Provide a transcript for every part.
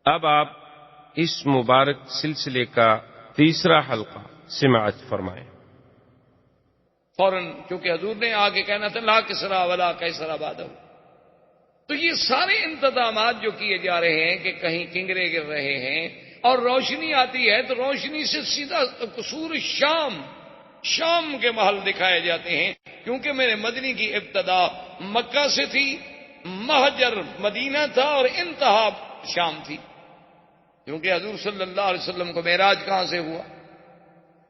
اب آپ اس مبارک سلسلے کا تیسرا حلقہ سماعت فرمائیں۔ فوراً چونکہ حضور نے آگے کہنا تھا لا کسرا ولا کیسرا بعدہ، تو یہ سارے انتظامات جو کیے جا رہے ہیں کہ کہیں کنگرے گر رہے ہیں اور روشنی آتی ہے تو روشنی سے سیدھا قصور شام کے محل دکھائے جاتے ہیں، کیونکہ میرے مدنی کی ابتدا مکہ سے تھی، مہجر مدینہ تھا اور انتہا شام تھی، کیونکہ حضور صلی اللہ علیہ وسلم کو معراج کہاں سے ہوا،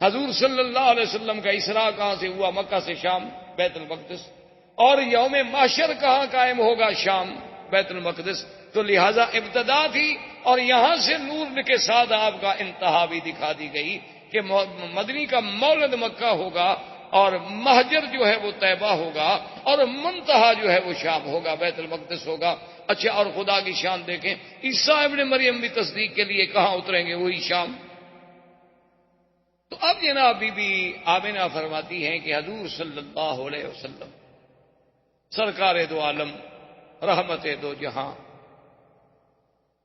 حضور صلی اللہ علیہ وسلم کا اسراء کہاں سے ہوا، مکہ سے شام بیت المقدس، اور یوم محشر کہاں قائم ہوگا، شام بیت المقدس، تو لہذا ابتدا تھی اور یہاں سے نور کے ساتھ آپ کا انتہا بھی دکھا دی گئی کہ مدنی کا مولد مکہ ہوگا اور مہجر جو ہے وہ طیبہ ہوگا اور منتہا جو ہے وہ شام ہوگا، بیت المقدس ہوگا۔ اچھا، اور خدا کی شان دیکھیں، عیسیٰ ابن مریم بھی تصدیق کے لیے کہاں اتریں گے، وہی شام۔ تو اب جناب بی بی آمنہ فرماتی ہیں کہ حضور صلی اللہ علیہ وسلم سرکار دو عالم، رحمت دو جہاں،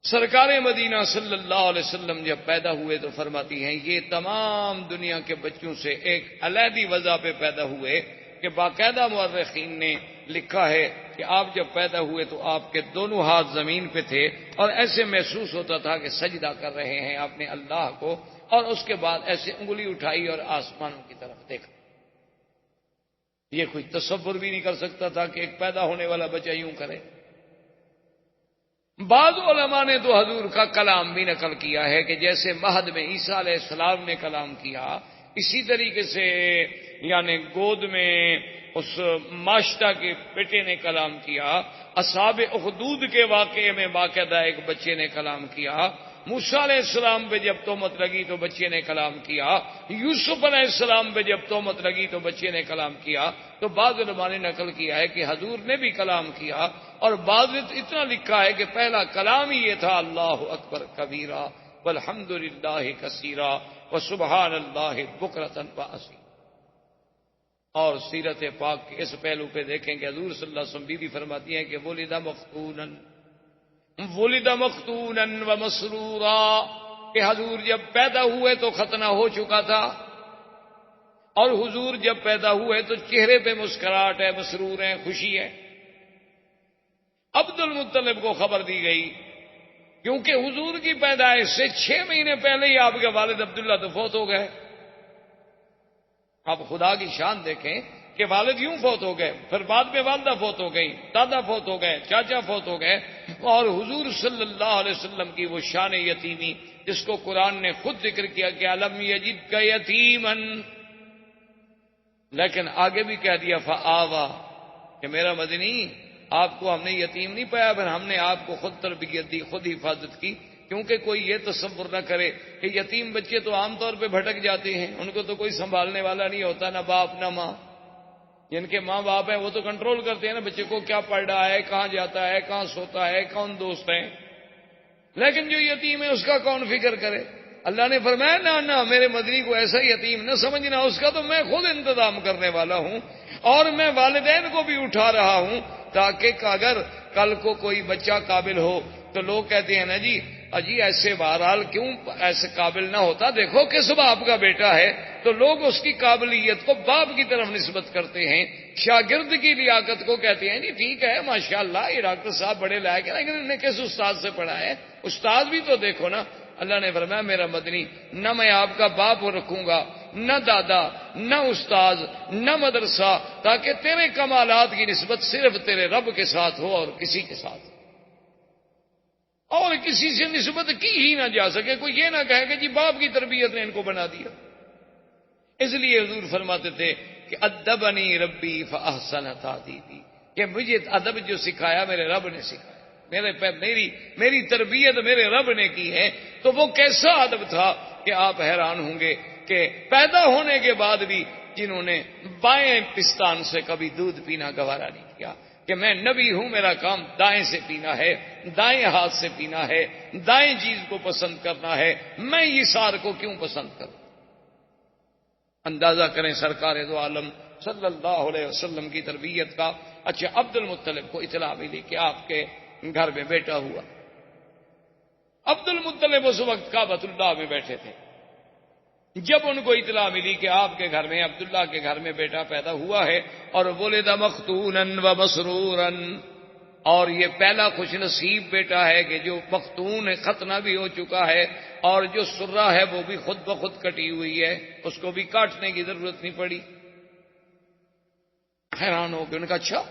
سرکار مدینہ صلی اللہ علیہ وسلم جب پیدا ہوئے تو فرماتی ہیں یہ تمام دنیا کے بچوں سے ایک علیحدی وضع پہ پیدا ہوئے کہ باقاعدہ مورخین نے لکھا ہے کہ آپ جب پیدا ہوئے تو آپ کے دونوں ہاتھ زمین پہ تھے اور ایسے محسوس ہوتا تھا کہ سجدہ کر رہے ہیں آپ نے اللہ کو، اور اس کے بعد ایسے انگلی اٹھائی اور آسمانوں کی طرف دیکھا۔ یہ کوئی تصور بھی نہیں کر سکتا تھا کہ ایک پیدا ہونے والا بچہ یوں کرے۔ بعض علماء نے تو حضور کا کلام بھی نقل کیا ہے کہ جیسے مہد میں عیسیٰ علیہ السلام نے کلام کیا، اسی طریقے سے یعنی گود میں اس ماشتہ کے بیٹے نے کلام کیا، اصحاب اخدود کے واقعے میں باقاعدہ ایک بچے نے کلام کیا، موسیٰ علیہ السلام پہ جب تہمت لگی تو بچے نے کلام کیا، یوسف علیہ السلام پہ جب تہمت لگی تو بچے نے کلام کیا۔ تو بعض علماء نے نقل کیا ہے کہ حضور نے بھی کلام کیا، اور بعض نے اتنا لکھا ہے کہ پہلا کلام ہی یہ تھا اللہ اکبر کبیرہ والحمد للہ کثیرہ وسبحان اللہ بکرۃ واصیلا۔ اور سیرت پاک کے اس پہلو پہ دیکھیں کہ حضور صلی اللہ علیہ وسلم بھی فرماتی ہیں کہ ولد مختونا ومسرورا، کہ حضور جب پیدا ہوئے تو ختنہ ہو چکا تھا، اور حضور جب پیدا ہوئے تو چہرے پہ مسکراہٹ ہے، مسرور ہیں، خوشی ہے۔ عبد المطلب کو خبر دی گئی کیونکہ حضور کی پیدائش سے 6 مہینے پہلے ہی آپ کے والد عبداللہ تو فوت ہو گئے۔ آپ خدا کی شان دیکھیں کہ والد یوں فوت ہو گئے، پھر بعد میں والدہ فوت ہو گئی، دادا فوت ہو گئے، چاچا فوت ہو گئے، اور حضور صلی اللہ علیہ وسلم کی وہ شان یتیمی جس کو قرآن نے خود ذکر کیا کہ الم یجدک یتیما، لیکن آگے بھی کہہ دیا فآوا، کہ میرا مدنی آپ کو ہم نے یتیم نہیں پایا، پھر ہم نے آپ کو خود تربیت دی، خود حفاظت کی، کیونکہ کوئی یہ تصور نہ کرے کہ یتیم بچے تو عام طور پہ بھٹک جاتے ہیں، ان کو تو کوئی سنبھالنے والا نہیں ہوتا، نہ باپ نہ ماں۔ جن کے ماں باپ ہیں وہ تو کنٹرول کرتے ہیں نا بچے کو، کیا پڑھ رہا ہے، کہاں جاتا ہے، کہاں سوتا ہے، کون دوست ہیں، لیکن جو یتیم ہے اس کا کون فکر کرے؟ اللہ نے فرمایا نہ میرے مدنی کو ایسا یتیم نہ سمجھنا، اس کا تو میں خود انتظام کرنے والا ہوں، اور میں والدین کو بھی اٹھا رہا ہوں تاکہ اگر کل کو کوئی بچہ قابل ہو تو لوگ کہتے ہیں نا جی اجی ایسے بہرحال کیوں ایسے قابل نہ ہوتا، دیکھو کس باپ کا بیٹا ہے، تو لوگ اس کی قابلیت کو باپ کی طرف نسبت کرتے ہیں، شاگرد کی لیاقت کو کہتے ہیں جی ٹھیک ہے ماشاءاللہ یہ ڈاکٹر صاحب بڑے لائق ہیں، لیکن انہوں نے کس استاد سے پڑھا ہے، استاد بھی تو دیکھو نا۔ اللہ نے فرمایا میرا مدنی نہ میں آپ کا باپ رکھوں گا، نہ دادا، نہ استاد، نہ مدرسہ، تاکہ تیرے کمالات کی نسبت صرف تیرے رب کے ساتھ ہو اور کسی کے ساتھ، اور کسی سے نسبت کی ہی نہ جا سکے، کوئی یہ نہ کہے کہ جی باپ کی تربیت نے ان کو بنا دیا۔ اس لیے حضور فرماتے تھے کہ ادبنی ربی فاحسن تادیبی، کہ مجھے ادب جو سکھایا میرے رب نے سکھایا، میری تربیت میرے رب نے کی ہے، تو وہ کیسا ادب تھا کہ آپ حیران ہوں گے کہ پیدا ہونے کے بعد بھی جنہوں نے بائیں پستان سے کبھی دودھ پینا گوارا نہیں کیا کہ میں نبی ہوں، میرا کام دائیں سے پینا ہے، دائیں ہاتھ سے پینا ہے، دائیں چیز کو پسند کرنا ہے، میں یسار کو کیوں پسند کروں؟ اندازہ کریں سرکار دو عالم صلی اللہ علیہ وسلم کی تربیت کا۔ اچھا، عبد المطلب کو اطلاع ملی کہ آپ کے گھر میں بیٹا ہوا۔ عبد المطلب اس وقت کعبۃ اللہ میں بیٹھے تھے. جب ان کو اطلاع ملی کہ آپ کے گھر میں عبداللہ کے گھر میں بیٹا پیدا ہوا ہے اور ولد مختونا و مسرورا، اور یہ پہلا خوش نصیب بیٹا ہے کہ جو مختون ہے، ختنہ بھی ہو چکا ہے، اور جو سرہ ہے وہ بھی خود بخود کٹی ہوئی ہے، اس کو بھی کاٹنے کی ضرورت نہیں پڑی. حیران ہو کے ان کا اچھا.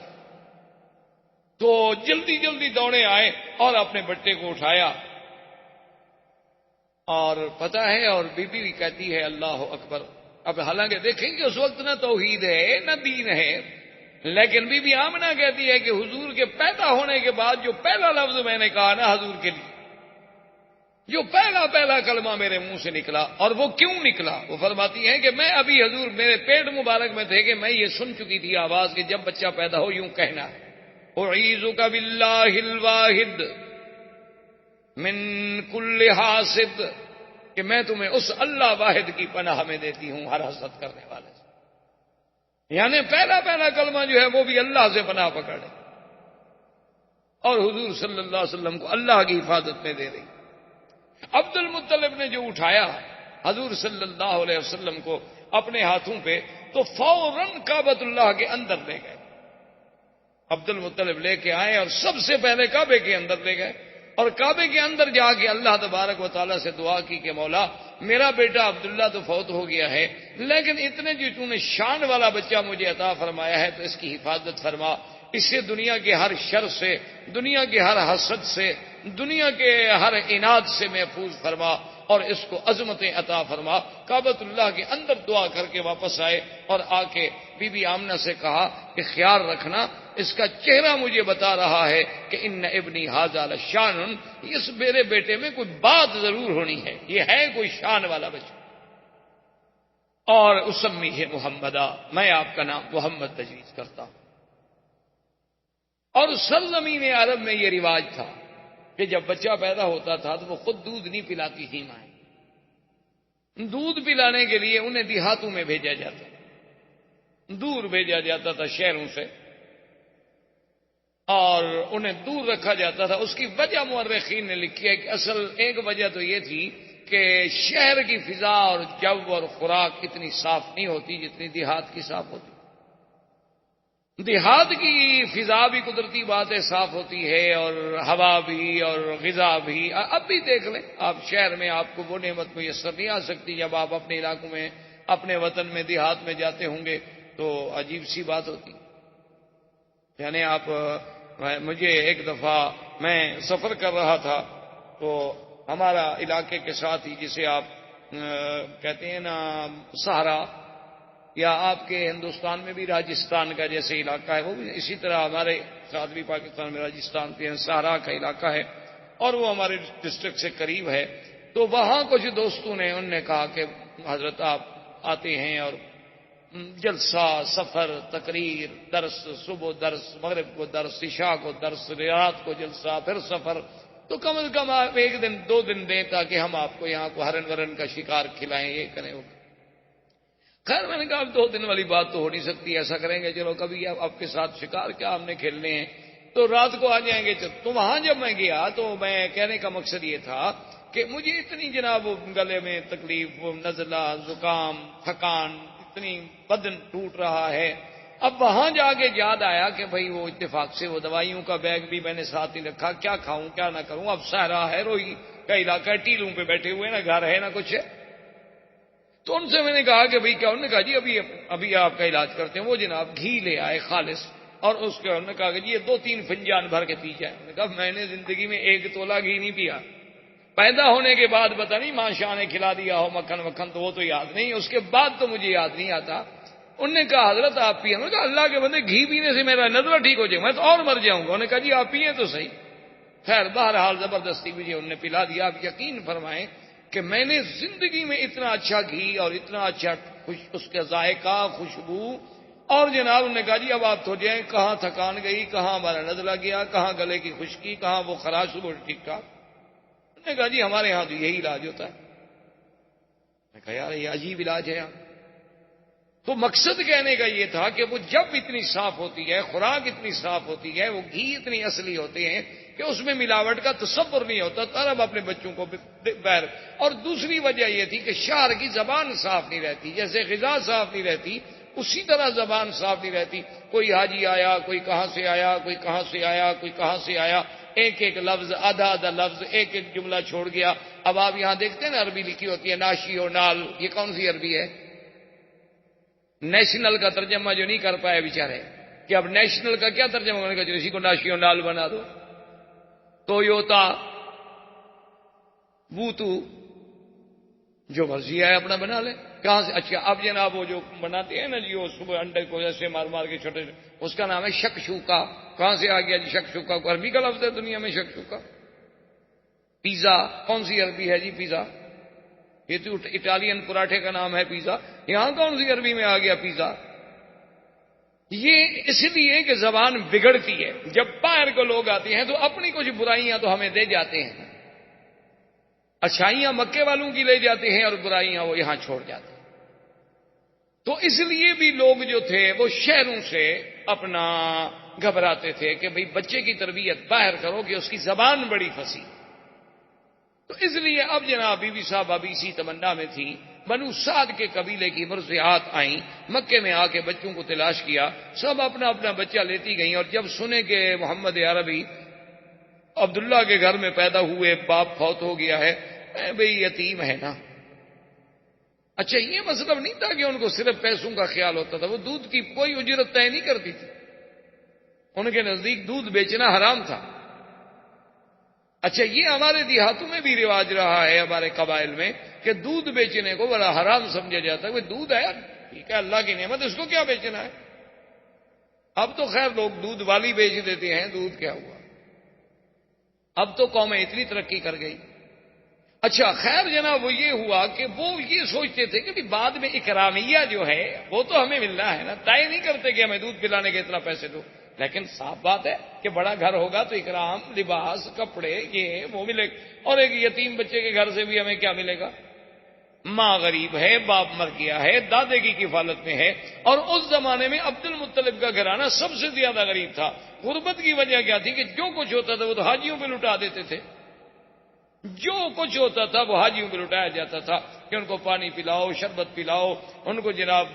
تو جلدی جلدی دوڑے آئے اور اپنے بٹے کو اٹھایا. اور پتہ ہے، اور بی بی بھی کہتی ہے اللہ اکبر. اب حالانکہ دیکھیں کہ اس وقت نہ توحید ہے نہ دین ہے، لیکن بی بی آمنہ کہتی ہے کہ حضور کے پیدا ہونے کے بعد جو پہلا لفظ میں نے کہا نا حضور کے لیے، جو پہلا کلمہ میرے منہ سے نکلا، اور وہ کیوں نکلا، وہ فرماتی ہیں کہ میں ابھی حضور میرے پیٹ مبارک میں تھے کہ میں یہ سن چکی تھی آواز کہ جب بچہ پیدا ہو یوں کہنا ہے اعیذک باللہ الواحد من کل حاسد، کہ میں تمہیں اس اللہ واحد کی پناہ میں دیتی ہوں ہر حسد کرنے والے سے. یعنی پہلا کلمہ جو ہے وہ بھی اللہ سے پناہ پکڑے، اور حضور صلی اللہ علیہ وسلم کو اللہ کی حفاظت میں دے رہی. عبد المطلب نے جو اٹھایا حضور صلی اللہ علیہ وسلم کو اپنے ہاتھوں پہ، تو فوراً کعبۃ اللہ کے اندر لے گئے. عبد المطلب لے کے آئے اور سب سے پہلے کعبے کے اندر لے گئے، اور کعبے کے اندر جا کے اللہ تبارک و تعالیٰ سے دعا کی کہ مولا میرا بیٹا عبداللہ تو فوت ہو گیا ہے، لیکن اتنے جو تو نے شان والا بچہ مجھے عطا فرمایا ہے تو اس کی حفاظت فرما، اس سے دنیا کے ہر شر سے، دنیا کے ہر حسد سے، دنیا کے ہر عناد سے محفوظ فرما، اور اس کو عظمتیں عطا فرما. کعبۃ اللہ کے اندر دعا کر کے واپس آئے اور آ کے بی بی آمنہ سے کہا کہ خیال رکھنا، اس کا چہرہ مجھے بتا رہا ہے کہ ان ابنی ھذا لشان، اس میرے بیٹے میں کوئی بات ضرور ہونی ہے، یہ ہے کوئی شان والا بچہ. اور اسمیہ محمدا، میں آپ کا نام محمد تجویز کرتا ہوں. اور سرزمین عرب میں یہ رواج تھا کہ جب بچہ پیدا ہوتا تھا تو وہ خود دودھ نہیں پلاتی تھی مائیں، دودھ پلانے کے لیے انہیں دیہاتوں میں بھیجا جاتا، دور بھیجا جاتا تھا شہروں سے، اور انہیں دور رکھا جاتا تھا. اس کی وجہ مورخین نے لکھی ہے کہ اصل ایک وجہ تو یہ تھی کہ شہر کی فضا اور جو اور خوراک اتنی صاف نہیں ہوتی جتنی دیہات کی صاف ہوتی. دیہات کی فضا بھی قدرتی بات ہے صاف ہوتی ہے، اور ہوا بھی اور غذا بھی. اب بھی دیکھ لیں آپ، شہر میں آپ کو وہ نعمت میسر نہیں آ سکتی. جب آپ اپنے علاقوں میں، اپنے وطن میں، دیہات میں جاتے ہوں گے تو عجیب سی بات ہوتی. یعنی آپ، مجھے ایک دفعہ میں سفر کر رہا تھا تو ہمارا علاقے کے ساتھ ہی، جسے آپ کہتے ہیں نا سہارا، یا آپ کے ہندوستان میں بھی راجستھان کا جیسے علاقہ ہے، وہ بھی اسی طرح ہمارے ساتھ بھی پاکستان میں راجستھان کے سہارا کا علاقہ ہے، اور وہ ہمارے ڈسٹرکٹ سے قریب ہے. تو وہاں کچھ دوستوں نے، انہوں نے کہا کہ حضرت آپ آتے ہیں اور جلسہ، سفر، تقریر، درس، صبح درس، مغرب کو درس، عشاء کو درس، رات کو جلسہ، پھر سفر، تو کم از کم آپ ایک دن 2 دن دیں تاکہ ہم آپ کو یہاں کو ہرن ورن کا شکار کھلائیں، یہ کریں وہ. خیر میں نے کہا اب 2 دن والی بات تو ہو نہیں سکتی، ایسا کریں گے چلو کبھی آپ کے ساتھ شکار کیا ہم نے کھیلنے ہیں، تو رات کو آ جائیں گے. تو وہاں جب میں گیا تو میں کہنے کا مقصد یہ تھا کہ مجھے اتنی جناب گلے میں تکلیف، نزلہ، زکام، تھکان، اتنی بدن ٹوٹ رہا ہے. اب وہاں جا کے یاد آیا کہ بھئی وہ اتفاق سے وہ دوائیوں کا بیگ بھی میں نے ساتھ نہیں رکھا، کیا کھاؤں کیا نہ کروں. اب صحرا ہے، روئی کا علاقہ ہے، ٹیلوں پہ بیٹھے ہوئے، نہ گھر ہے نہ کچھ ہے. تو ان سے میں نے کہا کہ بھئی کیا؟ انہوں نے کہا جی ابھی آپ کا علاج کرتے ہیں. وہ جناب گھی لے آئے خالص، اور اس کے انہوں نے کہا کہ جی یہ 2-3 فنجان بھر کے پی جائیں. میں نے کہا میں نے زندگی میں 1 تولہ گھی نہیں پیا. پیدا ہونے کے بعد پتہ نہیں ماں شاہ نے کھلا دیا ہو مکھن وکھن، تو وہ تو یاد نہیں، اس کے بعد تو مجھے یاد نہیں آتا. انہوں نے کہا حضرت آپ پیے. میں نے کہا اللہ کے بندے گھی پینے سے میرا نزلہ ٹھیک ہو جائے، میں تو اور مر جاؤں گا. انہوں نے کہا جی آپ پیے تو صحیح. خیر بہرحال زبردستی مجھے انہوں نے پلا دیا. آپ یقین فرمائیں کہ میں نے زندگی میں اتنا اچھا گھی اور اتنا اچھا اس کا ذائقہ، خوشبو، اور جناب انہوں نے کہا جی اب آپ تو جائیں. کہاں تھکان گئی، کہاں ہمارا نزلہ گیا، کہاں گلے کی خشکی، کہاں وہ خراش، وہ ٹھیک ٹھاک. انہوں نے کہا جی ہمارے یہاں تو یہی علاج ہوتا ہے. میں کہا یار یہ عجیب علاج ہے یار. تو مقصد کہنے کا یہ تھا کہ وہ جب اتنی صاف ہوتی ہے، خوراک اتنی صاف ہوتی ہے، وہ گھی اتنی اصلی ہوتے ہیں کہ اس میں ملاوٹ کا تصور نہیں ہوتا، تو عرب اپنے بچوں کو بہر. اور دوسری وجہ یہ تھی کہ شہر کی زبان صاف نہیں رہتی، جیسے غذا صاف نہیں رہتی اسی طرح زبان صاف نہیں رہتی. کوئی حاجی آیا، کوئی کہاں سے آیا، کوئی کہاں سے آیا، کوئی کہاں سے آیا، ایک ایک لفظ، آدھا آدھا لفظ، ایک ایک جملہ چھوڑ گیا. اب آپ یہاں دیکھتے ہیں نا عربی لکھی ہوتی ہے ناشی و نال، یہ کون سی عربی ہے؟ نیشنل کا ترجمہ جو نہیں کر پائے بیچارے، کہ اب نیشنل کا کیا ترجمہ ہونے کا، جو اسی کو ناشی و نال بنا دو. تویوتا، بوتو، جو مرضی ہے اپنا بنا لے. کہاں سے؟ اچھا اب جناب وہ جو بناتے ہیں نا جی، وہ صبح انڈے کو ایسے مار مار کے چھوٹے، اس کا نام ہے شکشوکا. کہاں سے آ گیا جی شکشوکا؟ کو عربی کا لفظ ہے دنیا میں شکشوکا. پیزا کون سی عربی ہے جی؟ پیزا یہ تو اٹالین پراٹھے کا نام ہے پیزا. یہاں کون سی عربی میں آ گیا پیزا؟ یہ اس لیے کہ زبان بگڑتی ہے. جب باہر کو لوگ آتے ہیں تو اپنی کچھ برائیاں تو ہمیں دے جاتے ہیں، اچھائیاں مکے والوں کی لے جاتے ہیں اور برائیاں وہ یہاں چھوڑ جاتے ہیں. تو اس لیے بھی لوگ جو تھے وہ شہروں سے اپنا گھبراتے تھے کہ بھئی بچے کی تربیت باہر کرو کہ اس کی زبان بڑی پھنسی. تو اس لیے اب جناب بی بی صاحب ابھی اسی تمنا میں تھی. بنو سعد کے قبیلے کی مرضیات آئیں، مکے میں آ کے بچوں کو تلاش کیا، سب اپنا اپنا بچہ لیتی گئیں. اور جب سنے کہ محمد عربی عبداللہ کے گھر میں پیدا ہوئے، باپ فوت ہو گیا ہے، بھئی یتیم ہے نا. اچھا یہ مطلب نہیں تھا کہ ان کو صرف پیسوں کا خیال ہوتا تھا، وہ دودھ کی کوئی اجرت طے نہیں کرتی تھی، ان کے نزدیک دودھ بیچنا حرام تھا. اچھا یہ ہمارے دیہاتوں میں بھی رواج رہا ہے، ہمارے قبائل میں، کہ دودھ بیچنے کو بڑا حرام سمجھا جاتا ہے. وہ دودھ ہے ٹھیک ہے، اللہ کی نعمت، اس کو کیا بیچنا ہے؟ اب تو خیر لوگ دودھ والی بیچ دیتے ہیں، دودھ کیا ہوا، اب تو قومیں اتنی ترقی کر گئی. اچھا خیر جناب وہ یہ ہوا کہ وہ یہ سوچتے تھے کہ بعد میں اکرامیہ جو ہے وہ تو ہمیں ملنا ہے نا، طے نہیں کرتے کہ ہمیں دودھ پلانے کے اتنا پیسے دو. لیکن صاف بات ہے کہ بڑا گھر ہوگا تو اکرام، لباس، کپڑے، یہ وہ ملے گا. اور ایک یتیم بچے کے گھر سے بھی ہمیں کیا ملے گا؟ ماں غریب ہے، باپ مر گیا ہے، دادے کی کفالت میں ہے. اور اس زمانے میں عبد المطلب کا گھرانہ سب سے زیادہ غریب تھا. غربت کی وجہ کیا تھی کہ جو کچھ ہوتا تھا وہ تو حاجیوں پہ لٹا دیتے تھے. جو کچھ ہوتا تھا وہ حاجیوں پہ لٹایا جاتا تھا کہ ان کو پانی پلاؤ، شربت پلاؤ، ان کو جناب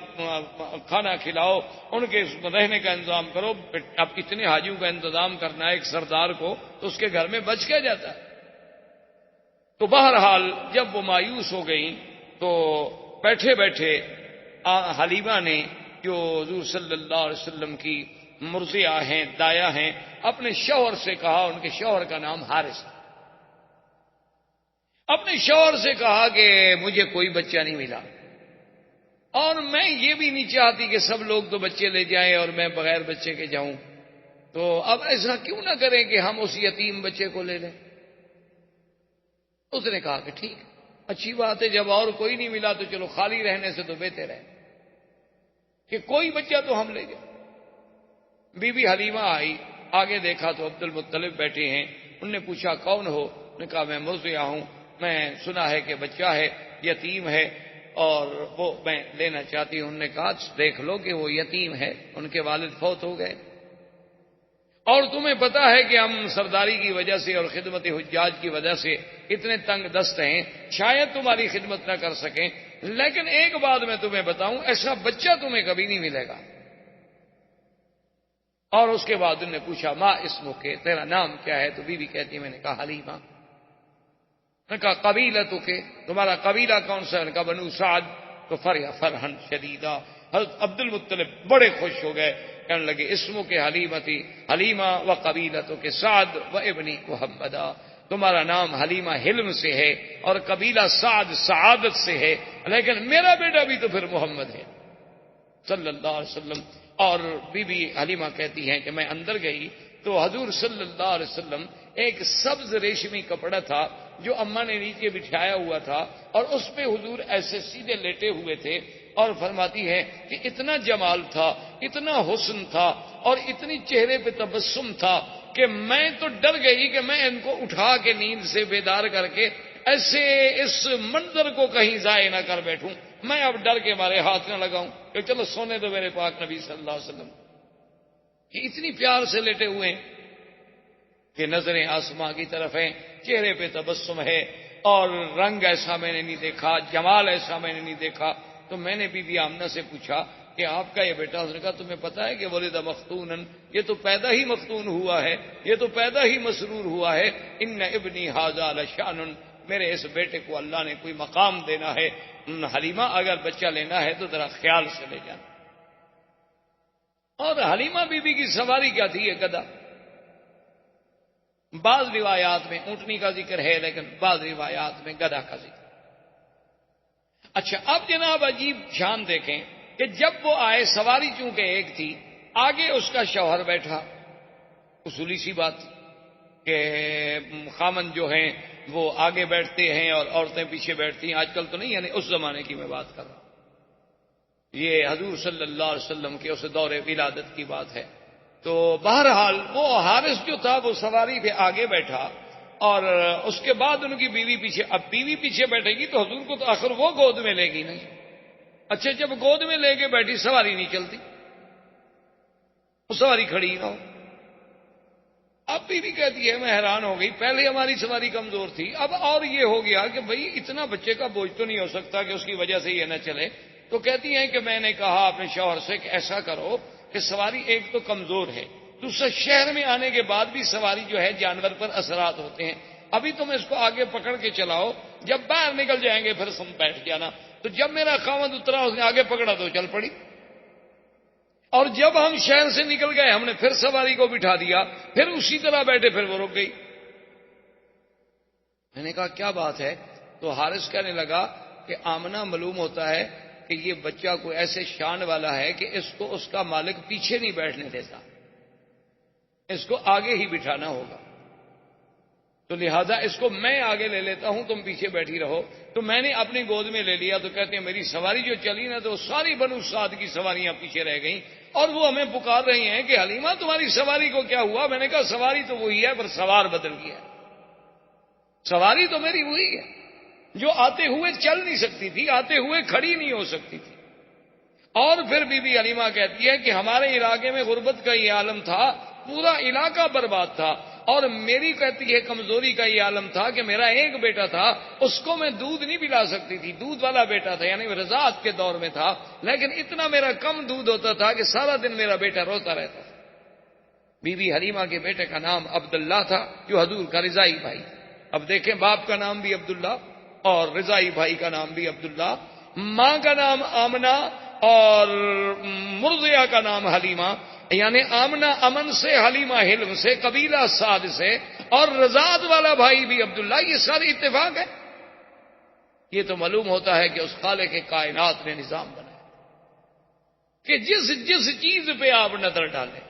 کھانا کھلاؤ، ان کے رہنے کا انتظام کرو. اب اتنے حاجیوں کا انتظام کرنا ہے ایک سردار کو، تو اس کے گھر میں بچ کیا جاتا ہے. تو بہرحال جب وہ مایوس ہو گئیں تو بیٹھے بیٹھے حلیمہ نے، جو حضور صلی اللہ علیہ وسلم کی مرضیہ ہیں، دایا ہیں، اپنے شوہر سے کہا. ان کے شوہر کا نام حارث تھا. اپنے شوہر سے کہا کہ مجھے کوئی بچہ نہیں ملا، اور میں یہ بھی نہیں چاہتی کہ سب لوگ تو بچے لے جائیں اور میں بغیر بچے کے جاؤں. تو اب ایسا کیوں نہ کریں کہ ہم اس یتیم بچے کو لے لیں. اس نے کہا کہ ٹھیک اچھی بات ہے، جب اور کوئی نہیں ملا تو چلو خالی رہنے سے تو بہتر ہے کہ کوئی بچہ تو ہم لے جائیں. بی بی حلیمہ آئی، آگے دیکھا تو عبد المطلب بیٹھے ہیں. انہوں نے پوچھا کون ہو؟ انہوں نے کہا میں مرضیہ ہوں، میں سنا ہے کہ بچہ ہے، یتیم ہے اور وہ میں لینا چاہتی ہوں. انہوں نے کہا دیکھ لو کہ وہ یتیم ہے، ان کے والد فوت ہو گئے، اور تمہیں پتا ہے کہ ہم سرداری کی وجہ سے اور خدمت حجاج کی وجہ سے اتنے تنگ دست ہیں، شاید تمہاری خدمت نہ کر سکیں، لیکن ایک بات میں تمہیں بتاؤں، ایسا بچہ تمہیں کبھی نہیں ملے گا. اور اس کے بعد انہوں نے پوچھا ما اسمک، تیرا نام کیا ہے؟ تو بی بی کہتی ہے میں نے کہا حلیمہ. نے کہا قبیلتک، تمہارا قبیلہ کون سا؟ نے کہا بنو سعد. تو فرحن شدیدہ، حضرت عبد المطلب بڑے خوش ہو گئے، کہنے لگے اسمک حلیمتی حلیمہ و قبیلتک سعد و ابنی محمدہ. تمہارا نام حلیمہ حلم سے ہے اور قبیلہ سعد سعادت سے ہے، لیکن میرا بیٹا بھی تو پھر محمد ہے صلی اللہ علیہ وسلم. اور بی بی حلیمہ کہتی ہیں کہ میں اندر گئی تو حضور صلی اللہ علیہ وسلم ایک سبز ریشمی کپڑا تھا جو اماں نے نیچے بچھایا ہوا تھا، اور اس پہ حضور ایسے سیدھے لیٹے ہوئے تھے. اور فرماتی ہے کہ اتنا جمال تھا، اتنا حسن تھا، اور اتنی چہرے پہ تبسم تھا کہ میں تو ڈر گئی کہ میں ان کو اٹھا کے نیند سے بیدار کر کے ایسے اس منظر کو کہیں ضائع نہ کر بیٹھوں. میں اب ڈر کے مارے ہاتھ نہ لگاؤں کہ چلو سونے دو میرے پاک نبی صلی اللہ علیہ وسلم. کہ اتنی پیار سے لیٹے ہوئے ہیں. کہ نظریں آسماں کی طرف ہیں، چہرے پہ تبسم ہے، اور رنگ ایسا میں نے نہیں دیکھا، جمال ایسا میں نے نہیں دیکھا۔ تو میں نے بی بی آمنہ سے پوچھا کہ آپ کا یہ بیٹا، اس نے کہا تمہیں پتا ہے کہ ولد مختونن، یہ تو پیدا ہی مختون ہوا ہے، یہ تو پیدا ہی مسرور ہوا ہے۔ ان ابنی ھذا لشأن، میرے اس بیٹے کو اللہ نے کوئی مقام دینا ہے۔ حلیمہ اگر بچہ لینا ہے تو ذرا خیال سے لے جانا۔ اور حلیمہ بی بی کی سواری کیا تھی؟ یہ گدھا۔ بعض روایات میں اونٹنی کا ذکر ہے، لیکن بعض روایات میں گدھا کا ذکر۔ اچھا، اب جناب عجیب شان دیکھیں کہ جب وہ آئے، سواری چونکہ ایک تھی، آگے اس کا شوہر بیٹھا، اصولی سی بات تھی کہ خامن جو ہیں وہ آگے بیٹھتے ہیں اور عورتیں پیچھے بیٹھتی ہیں۔ آج کل تو نہیں، یعنی اس زمانے کی میں بات کر رہا ہوں، یہ حضور صلی اللہ علیہ وسلم کے اس دور ولادت کی بات ہے۔ تو بہرحال وہ حارث جو تھا وہ سواری پہ آگے بیٹھا، اور اس کے بعد ان کی بیوی پیچھے۔ اب بیوی پیچھے بیٹھے گی تو حضور کو تو آخر وہ گود میں لے گی نہیں۔ اچھا، جب گود میں لے کے بیٹھی، سواری نہیں چلتی، وہ سواری کھڑی نہ ہو۔ اب بیوی کہتی ہے میں حیران ہو گئی، پہلے ہماری سواری کمزور تھی، اب اور یہ ہو گیا کہ بھئی اتنا بچے کا بوجھ تو نہیں ہو سکتا کہ اس کی وجہ سے یہ نہ چلے۔ تو کہتی ہیں کہ میں نے کہا اپنے شوہر سے کہ ایسا کرو کہ سواری ایک تو کمزور ہے، دوسرا شہر میں آنے کے بعد بھی سواری جو ہے جانور پر اثرات ہوتے ہیں، ابھی تم اس کو آگے پکڑ کے چلاؤ، جب باہر نکل جائیں گے پھر تم بیٹھ جانا۔ تو جب میرا خاوند اترا، اس نے آگے پکڑا تو چل پڑی، اور جب ہم شہر سے نکل گئے ہم نے پھر سواری کو بٹھا دیا، پھر اسی طرح بیٹھے، پھر وہ رک گئی۔ میں نے کہا کیا بات ہے؟ تو حارث کہنے لگا کہ آمنہ معلوم ہوتا ہے کہ یہ بچہ کوئی ایسے شان والا ہے کہ اس کو اس کا مالک پیچھے نہیں بیٹھنے دیتا، اس کو آگے ہی بٹھانا ہوگا، تو لہذا اس کو میں آگے لے لیتا ہوں، تم پیچھے بیٹھی رہو۔ تو میں نے اپنی گود میں لے لیا۔ تو کہتے ہیں میری سواری جو چلی نا، تو ساری بنو سعد کی سواریاں پیچھے رہ گئیں، اور وہ ہمیں پکار رہی ہیں کہ حلیمہ تمہاری سواری کو کیا ہوا؟ میں نے کہا سواری تو وہی ہے، پر سوار بدل گیا۔ سواری تو میری وہی ہے جو آتے ہوئے چل نہیں سکتی تھی، آتے ہوئے کھڑی نہیں ہو سکتی تھی۔ اور پھر بی بی حلیمہ کہتی ہے کہ ہمارے علاقے میں غربت کا یہ عالم تھا، پورا علاقہ برباد تھا، اور میری کہتی ہے کمزوری کا یہ عالم تھا کہ میرا ایک بیٹا تھا، اس کو میں دودھ نہیں پلا سکتی تھی، دودھ والا بیٹا تھا، یعنی رضاعت کے دور میں تھا، لیکن اتنا میرا کم دودھ ہوتا تھا کہ سارا دن میرا بیٹا روتا رہتا تھا۔ بی بی حلیمہ کے بیٹے کا نام عبداللہ تھا، جو حضور کا رضائی بھائی۔ اب دیکھیں، باپ کا نام بھی عبداللہ اور رضائی بھائی کا نام بھی عبداللہ، ماں کا نام آمنہ اور مرضیہ کا نام حلیمہ، یعنی آمنہ امن سے، حلیمہ حلم سے، قبیلہ سعد سے، اور رضاعت والا بھائی بھی عبداللہ۔ یہ سارے اتفاق ہے۔ یہ تو معلوم ہوتا ہے کہ اس خالق کے کائنات نے نظام بنایا کہ جس جس چیز پہ آپ نظر ڈالیں،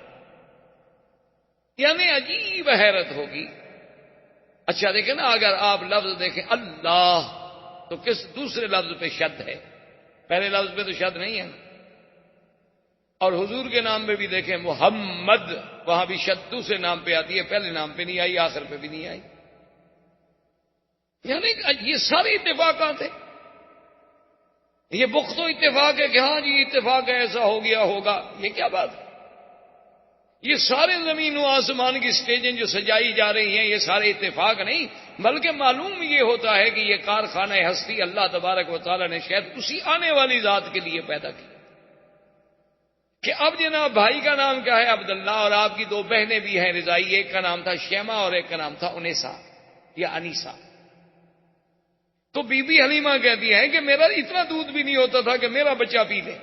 یعنی عجیب حیرت ہوگی۔ اچھا دیکھیں نا، اگر آپ لفظ دیکھیں اللہ، تو کس دوسرے لفظ پہ شد ہے، پہلے لفظ پہ تو شد نہیں ہے۔ اور حضور کے نام پہ بھی دیکھیں محمد، وہاں بھی شد دوسرے نام پہ آتی ہے، پہلے نام پہ نہیں آئی، آخر پہ بھی نہیں آئی۔ یعنی یہ سارے اتفاقات ہیں۔ یہ بخت و اتفاق ہے کہ ہاں جی اتفاق ہے، ایسا ہو گیا ہوگا، یہ کیا بات ہے؟ یہ سارے زمین و آسمان کی سٹیجیں جو سجائی جا رہی ہیں، یہ سارے اتفاق نہیں، بلکہ معلوم یہ ہوتا ہے کہ یہ کارخانہ ہستی اللہ تبارک و تعالی نے شاید اسی آنے والی ذات کے لیے پیدا کی کہ اب جناب بھائی کا نام کیا ہے؟ عبداللہ، اور آپ کی دو بہنیں بھی ہیں رضائی، ایک کا نام تھا شیمہ اور ایک کا نام تھا انیسا یا انیسا۔ تو بی بی حلیمہ کہتی ہیں کہ میرا اتنا دودھ بھی نہیں ہوتا تھا کہ میرا بچہ پی لے،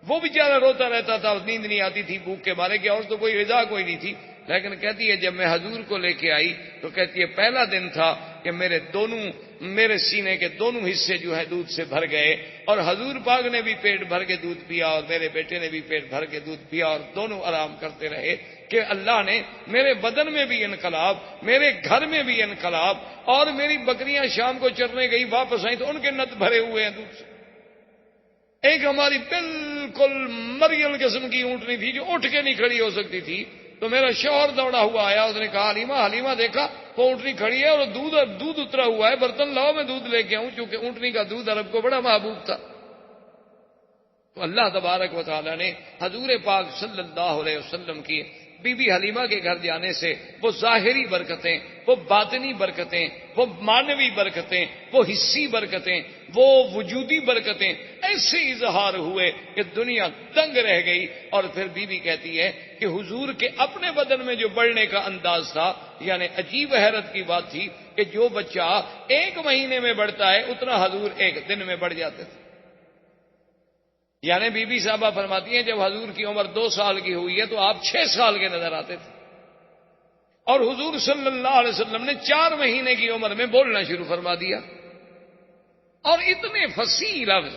وہ بیچارہ روتا رہتا تھا، نیند نہیں آتی تھی بھوک کے مارے، کہ اور تو کوئی غذا کوئی نہیں تھی۔ لیکن کہتی ہے جب میں حضور کو لے کے آئی تو کہتی ہے پہلا دن تھا کہ میرے سینے کے دونوں حصے جو ہے دودھ سے بھر گئے، اور حضور پاک نے بھی پیٹ بھر کے دودھ پیا اور میرے بیٹے نے بھی پیٹ بھر کے دودھ پیا، اور دونوں آرام کرتے رہے کہ اللہ نے میرے بدن میں بھی انقلاب، میرے گھر میں بھی انقلاب، اور میری بکریاں شام کو چرنے گئی، واپس آئیں تو ان کے نت بھرے ہوئے ہیں دودھ سے۔ ایک ہماری بالکل مریم قسم کی اونٹنی تھی جو اٹھ کے نہیں کھڑی ہو سکتی تھی، تو میرا شوہر دوڑا ہوا آیا، اس نے کہا حلیمہ دیکھا وہ اونٹنی کھڑی ہے اور دودھ اترا ہوا ہے، برتن لاؤ میں دودھ لے کے آؤں، کیونکہ اونٹنی کا دودھ عرب کو بڑا محبوب تھا۔ تو اللہ تبارک و تعالی نے حضور پاک صلی اللہ علیہ وسلم کی بی بی حلیمہ کے گھر جانے سے وہ ظاہری برکتیں، وہ باطنی برکتیں، وہ معنوی برکتیں، وہ حصی برکتیں، وہ وجودی برکتیں ایسے اظہار ہوئے کہ دنیا دنگ رہ گئی۔ اور پھر بی بی کہتی ہے کہ حضور کے اپنے بدن میں جو بڑھنے کا انداز تھا، یعنی عجیب حیرت کی بات تھی کہ جو بچہ 1 مہینے میں بڑھتا ہے اتنا حضور 1 دن میں بڑھ جاتے تھے۔ یعنی بی بی صاحبہ فرماتی ہیں جب حضور کی عمر 2 سال کی ہوئی ہے تو آپ 6 سال کے نظر آتے تھے، اور حضور صلی اللہ علیہ وسلم نے 4 مہینے کی عمر میں بولنا شروع فرما دیا، اور اتنے فصیح لفظ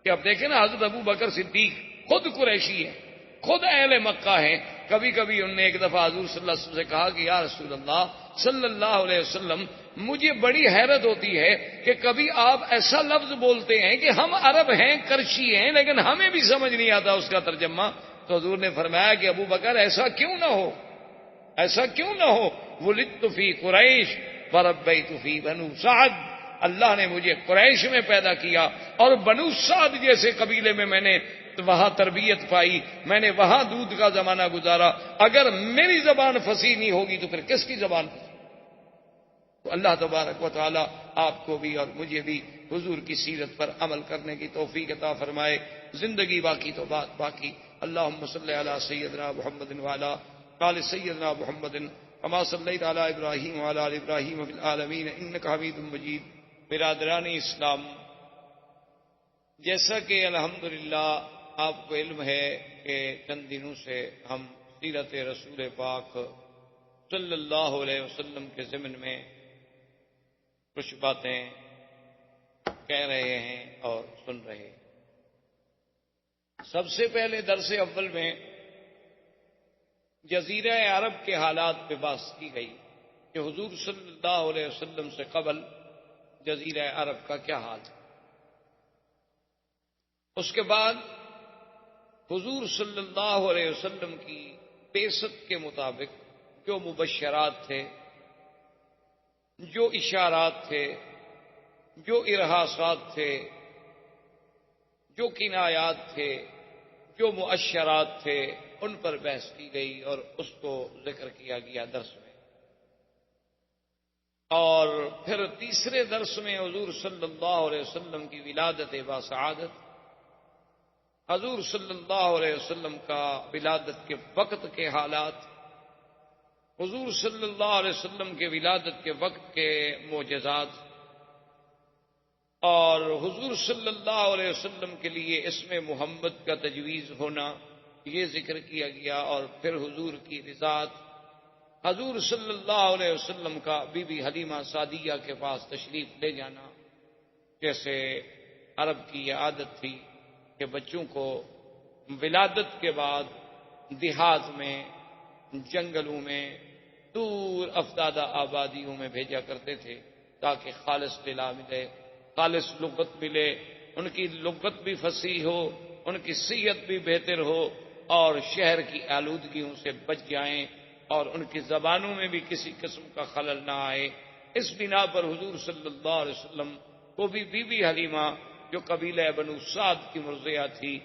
کہ اب دیکھیں نا، حضرت ابو بکر صدیق خود قریشی ہے، خود اہل مکہ ہیں۔ کبھی کبھی انہوں نے ایک دفعہ حضور صلی اللہ علیہ وسلم سے کہا کہ یا رسول اللہ صلی اللہ علیہ وسلم، مجھے بڑی حیرت ہوتی ہے کہ کبھی آپ ایسا لفظ بولتے ہیں کہ ہم عرب ہیں، کرشی ہیں، لیکن ہمیں بھی سمجھ نہیں آتا اس کا ترجمہ۔ تو حضور نے فرمایا کہ ابو بکر ایسا کیوں نہ ہو، ایسا کیوں نہ ہو، ولدت فی قریش وربیت فی بنو سعد، اللہ نے مجھے قریش میں پیدا کیا اور بنو سعد جیسے قبیلے میں نے وہاں تربیت پائی، میں نے وہاں دودھ کا زمانہ گزارا۔ اگر میری زبان فصیح نہیں ہوگی تو پھر کس کی زبان فصیح؟ تو اللہ تبارک و تعالی آپ کو بھی اور مجھے بھی حضور کی سیرت پر عمل کرنے کی توفیق عطا فرمائے۔ زندگی باقی تو بات باقی۔ اللہم صلی علی سیدنا محمد وعلی آل سیدنا محمد کما صلیت علی ابراہیم وعلی آل ابراہیم فی العالمین انک حمید مجید۔ برادران اسلام، جیسا کہ الحمدللہ آپ کو علم ہے کہ چند دنوں سے ہم سیرت رسول پاک صلی اللہ علیہ وسلم کے ضمن میں کچھ باتیں کہہ رہے ہیں اور سن رہے ہیں۔ سب سے پہلے درس اول میں جزیرہ عرب کے حالات پہ بحث کی گئی کہ حضور صلی اللہ علیہ وسلم سے قبل جزیرہ عرب کا کیا حال ہے۔ اس کے بعد حضور صلی اللہ علیہ وسلم کی بعثت کے مطابق جو مبشرات تھے، جو اشارات تھے، جو ارہاسات تھے، جو کنایات تھے، جو مؤشرات تھے، ان پر بحث کی گئی اور اس کو ذکر کیا گیا درس میں۔ اور پھر تیسرے درس میں حضور صلی اللہ علیہ وسلم کی ولادت باسعادت، حضور صلی اللہ علیہ وسلم کا ولادت کے وقت کے حالات، حضور صلی اللہ علیہ وسلم کے ولادت کے وقت کے معجزات، اور حضور صلی اللہ علیہ وسلم کے لیے اسم محمد کا تجویز ہونا، یہ ذکر کیا گیا۔ اور پھر حضور کی رضاعت، حضور صلی اللہ علیہ وسلم کا بی بی حلیمہ سعدیہ کے پاس تشریف لے جانا، جیسے عرب کی یہ عادت تھی کہ بچوں کو ولادت کے بعد دیہات میں، جنگلوں میں، دور افدادہ آبادیوں میں بھیجا کرتے تھے تاکہ خالص دلا ملے، خالص لغت ملے، ان کی لغت بھی فصیح ہو، ان کی صحت بھی بہتر ہو، اور شہر کی آلودگیوں سے بچ جائیں اور ان کی زبانوں میں بھی کسی قسم کا خلل نہ آئے۔ اس بنا پر حضور صلی اللہ علیہ وسلم کو بھی بی بی حلیمہ جو قبیلہ بنو سعد کی مرضیہ تھی،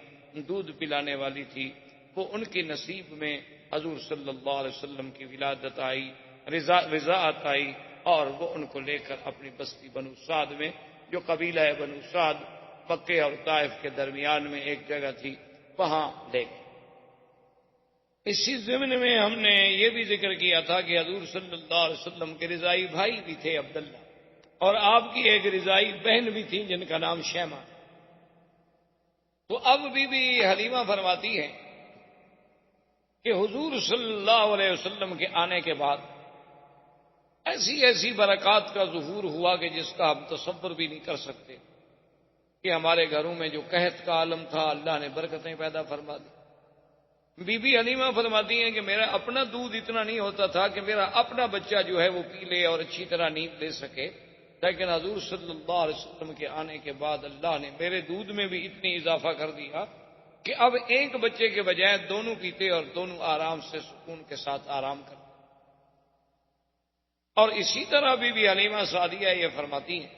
دودھ پلانے والی تھی، وہ ان کی نصیب میں حضور صلی اللہ علیہ وسلم کی ولادت آئی، رضاعت آئی، اور وہ ان کو لے کر اپنی بستی بنو سعد میں، جو قبیلہ بنو سعد مکے اور طائف کے درمیان میں ایک جگہ تھی، وہاں لے گئے۔ اسی ضمن میں ہم نے یہ بھی ذکر کیا تھا کہ حضور صلی اللہ علیہ وسلم کے رضائی بھائی بھی تھے عبداللہ، اور آپ کی ایک رضائی بہن بھی تھی جن کا نام شیمہ۔ تو اب بی بی حلیمہ فرماتی ہے کہ حضور صلی اللہ علیہ وسلم کے آنے کے بعد ایسی ایسی برکات کا ظہور ہوا کہ جس کا ہم تصور بھی نہیں کر سکتے، کہ ہمارے گھروں میں جو قحط کا عالم تھا اللہ نے برکتیں پیدا فرما دی۔ بی بی حلیمہ فرماتی ہیں کہ میرا اپنا دودھ اتنا نہیں ہوتا تھا کہ میرا اپنا بچہ جو ہے وہ پی لے اور اچھی طرح نیند لے سکے، لیکن حضور صلی اللہ علیہ وسلم کے آنے کے بعد اللہ نے میرے دودھ میں بھی اتنی اضافہ کر دیا کہ اب ایک بچے کے بجائے دونوں پیتے اور دونوں آرام سے سکون کے ساتھ آرام کرتے۔ اور اسی طرح بی بی حلیمہ سعدیہ یہ فرماتی ہیں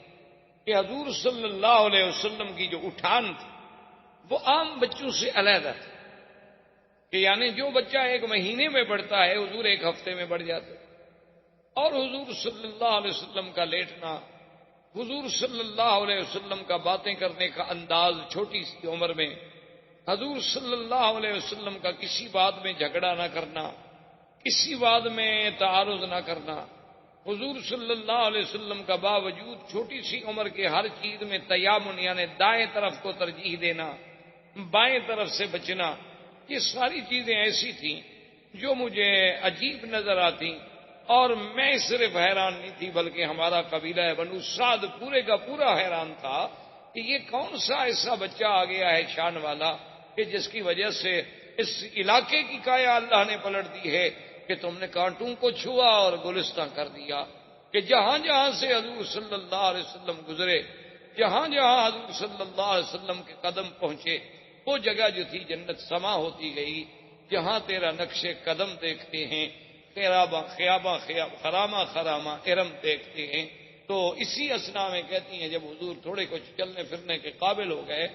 کہ حضور صلی اللہ علیہ وسلم کی جو اٹھان تھی وہ عام بچوں سے علیحدہ تھی، کہ یعنی جو بچہ 1 مہینے میں بڑھتا ہے حضور 1 ہفتے میں بڑھ جاتا ہے۔ اور حضور صلی اللہ علیہ وسلم کا لیٹنا، حضور صلی اللہ علیہ وسلم کا باتیں کرنے کا انداز چھوٹی سی عمر میں، حضور صلی اللہ علیہ وسلم کا کسی بات میں جھگڑا نہ کرنا، کسی بات میں تعارض نہ کرنا، حضور صلی اللہ علیہ وسلم کا باوجود چھوٹی سی عمر کے ہر چیز میں تیامن یعنی دائیں طرف کو ترجیح دینا، بائیں طرف سے بچنا، یہ ساری چیزیں ایسی تھیں جو مجھے عجیب نظر آتی۔ اور میں صرف حیران نہیں تھی بلکہ ہمارا قبیلہ بنو سعد پورے کا پورا حیران تھا کہ یہ کون سا ایسا بچہ آ گیا ہے شان والا کہ جس کی وجہ سے اس علاقے کی کایا اللہ نے پلٹ دی ہے کہ تم نے کانٹوں کو چھوا اور گلستان کر دیا، کہ جہاں جہاں سے حضور صلی اللہ علیہ وسلم گزرے، جہاں جہاں حضور صلی اللہ علیہ وسلم کے قدم پہنچے، وہ جگہ جو تھی جنت سما ہوتی گئی۔ جہاں تیرا نقش قدم دیکھتے ہیں، خرامہ خرامہ ارم دیکھتے ہیں۔ تو اسی اسنا میں کہتی ہیں جب حضور تھوڑے کچھ چلنے پھرنے کے قابل ہو گئے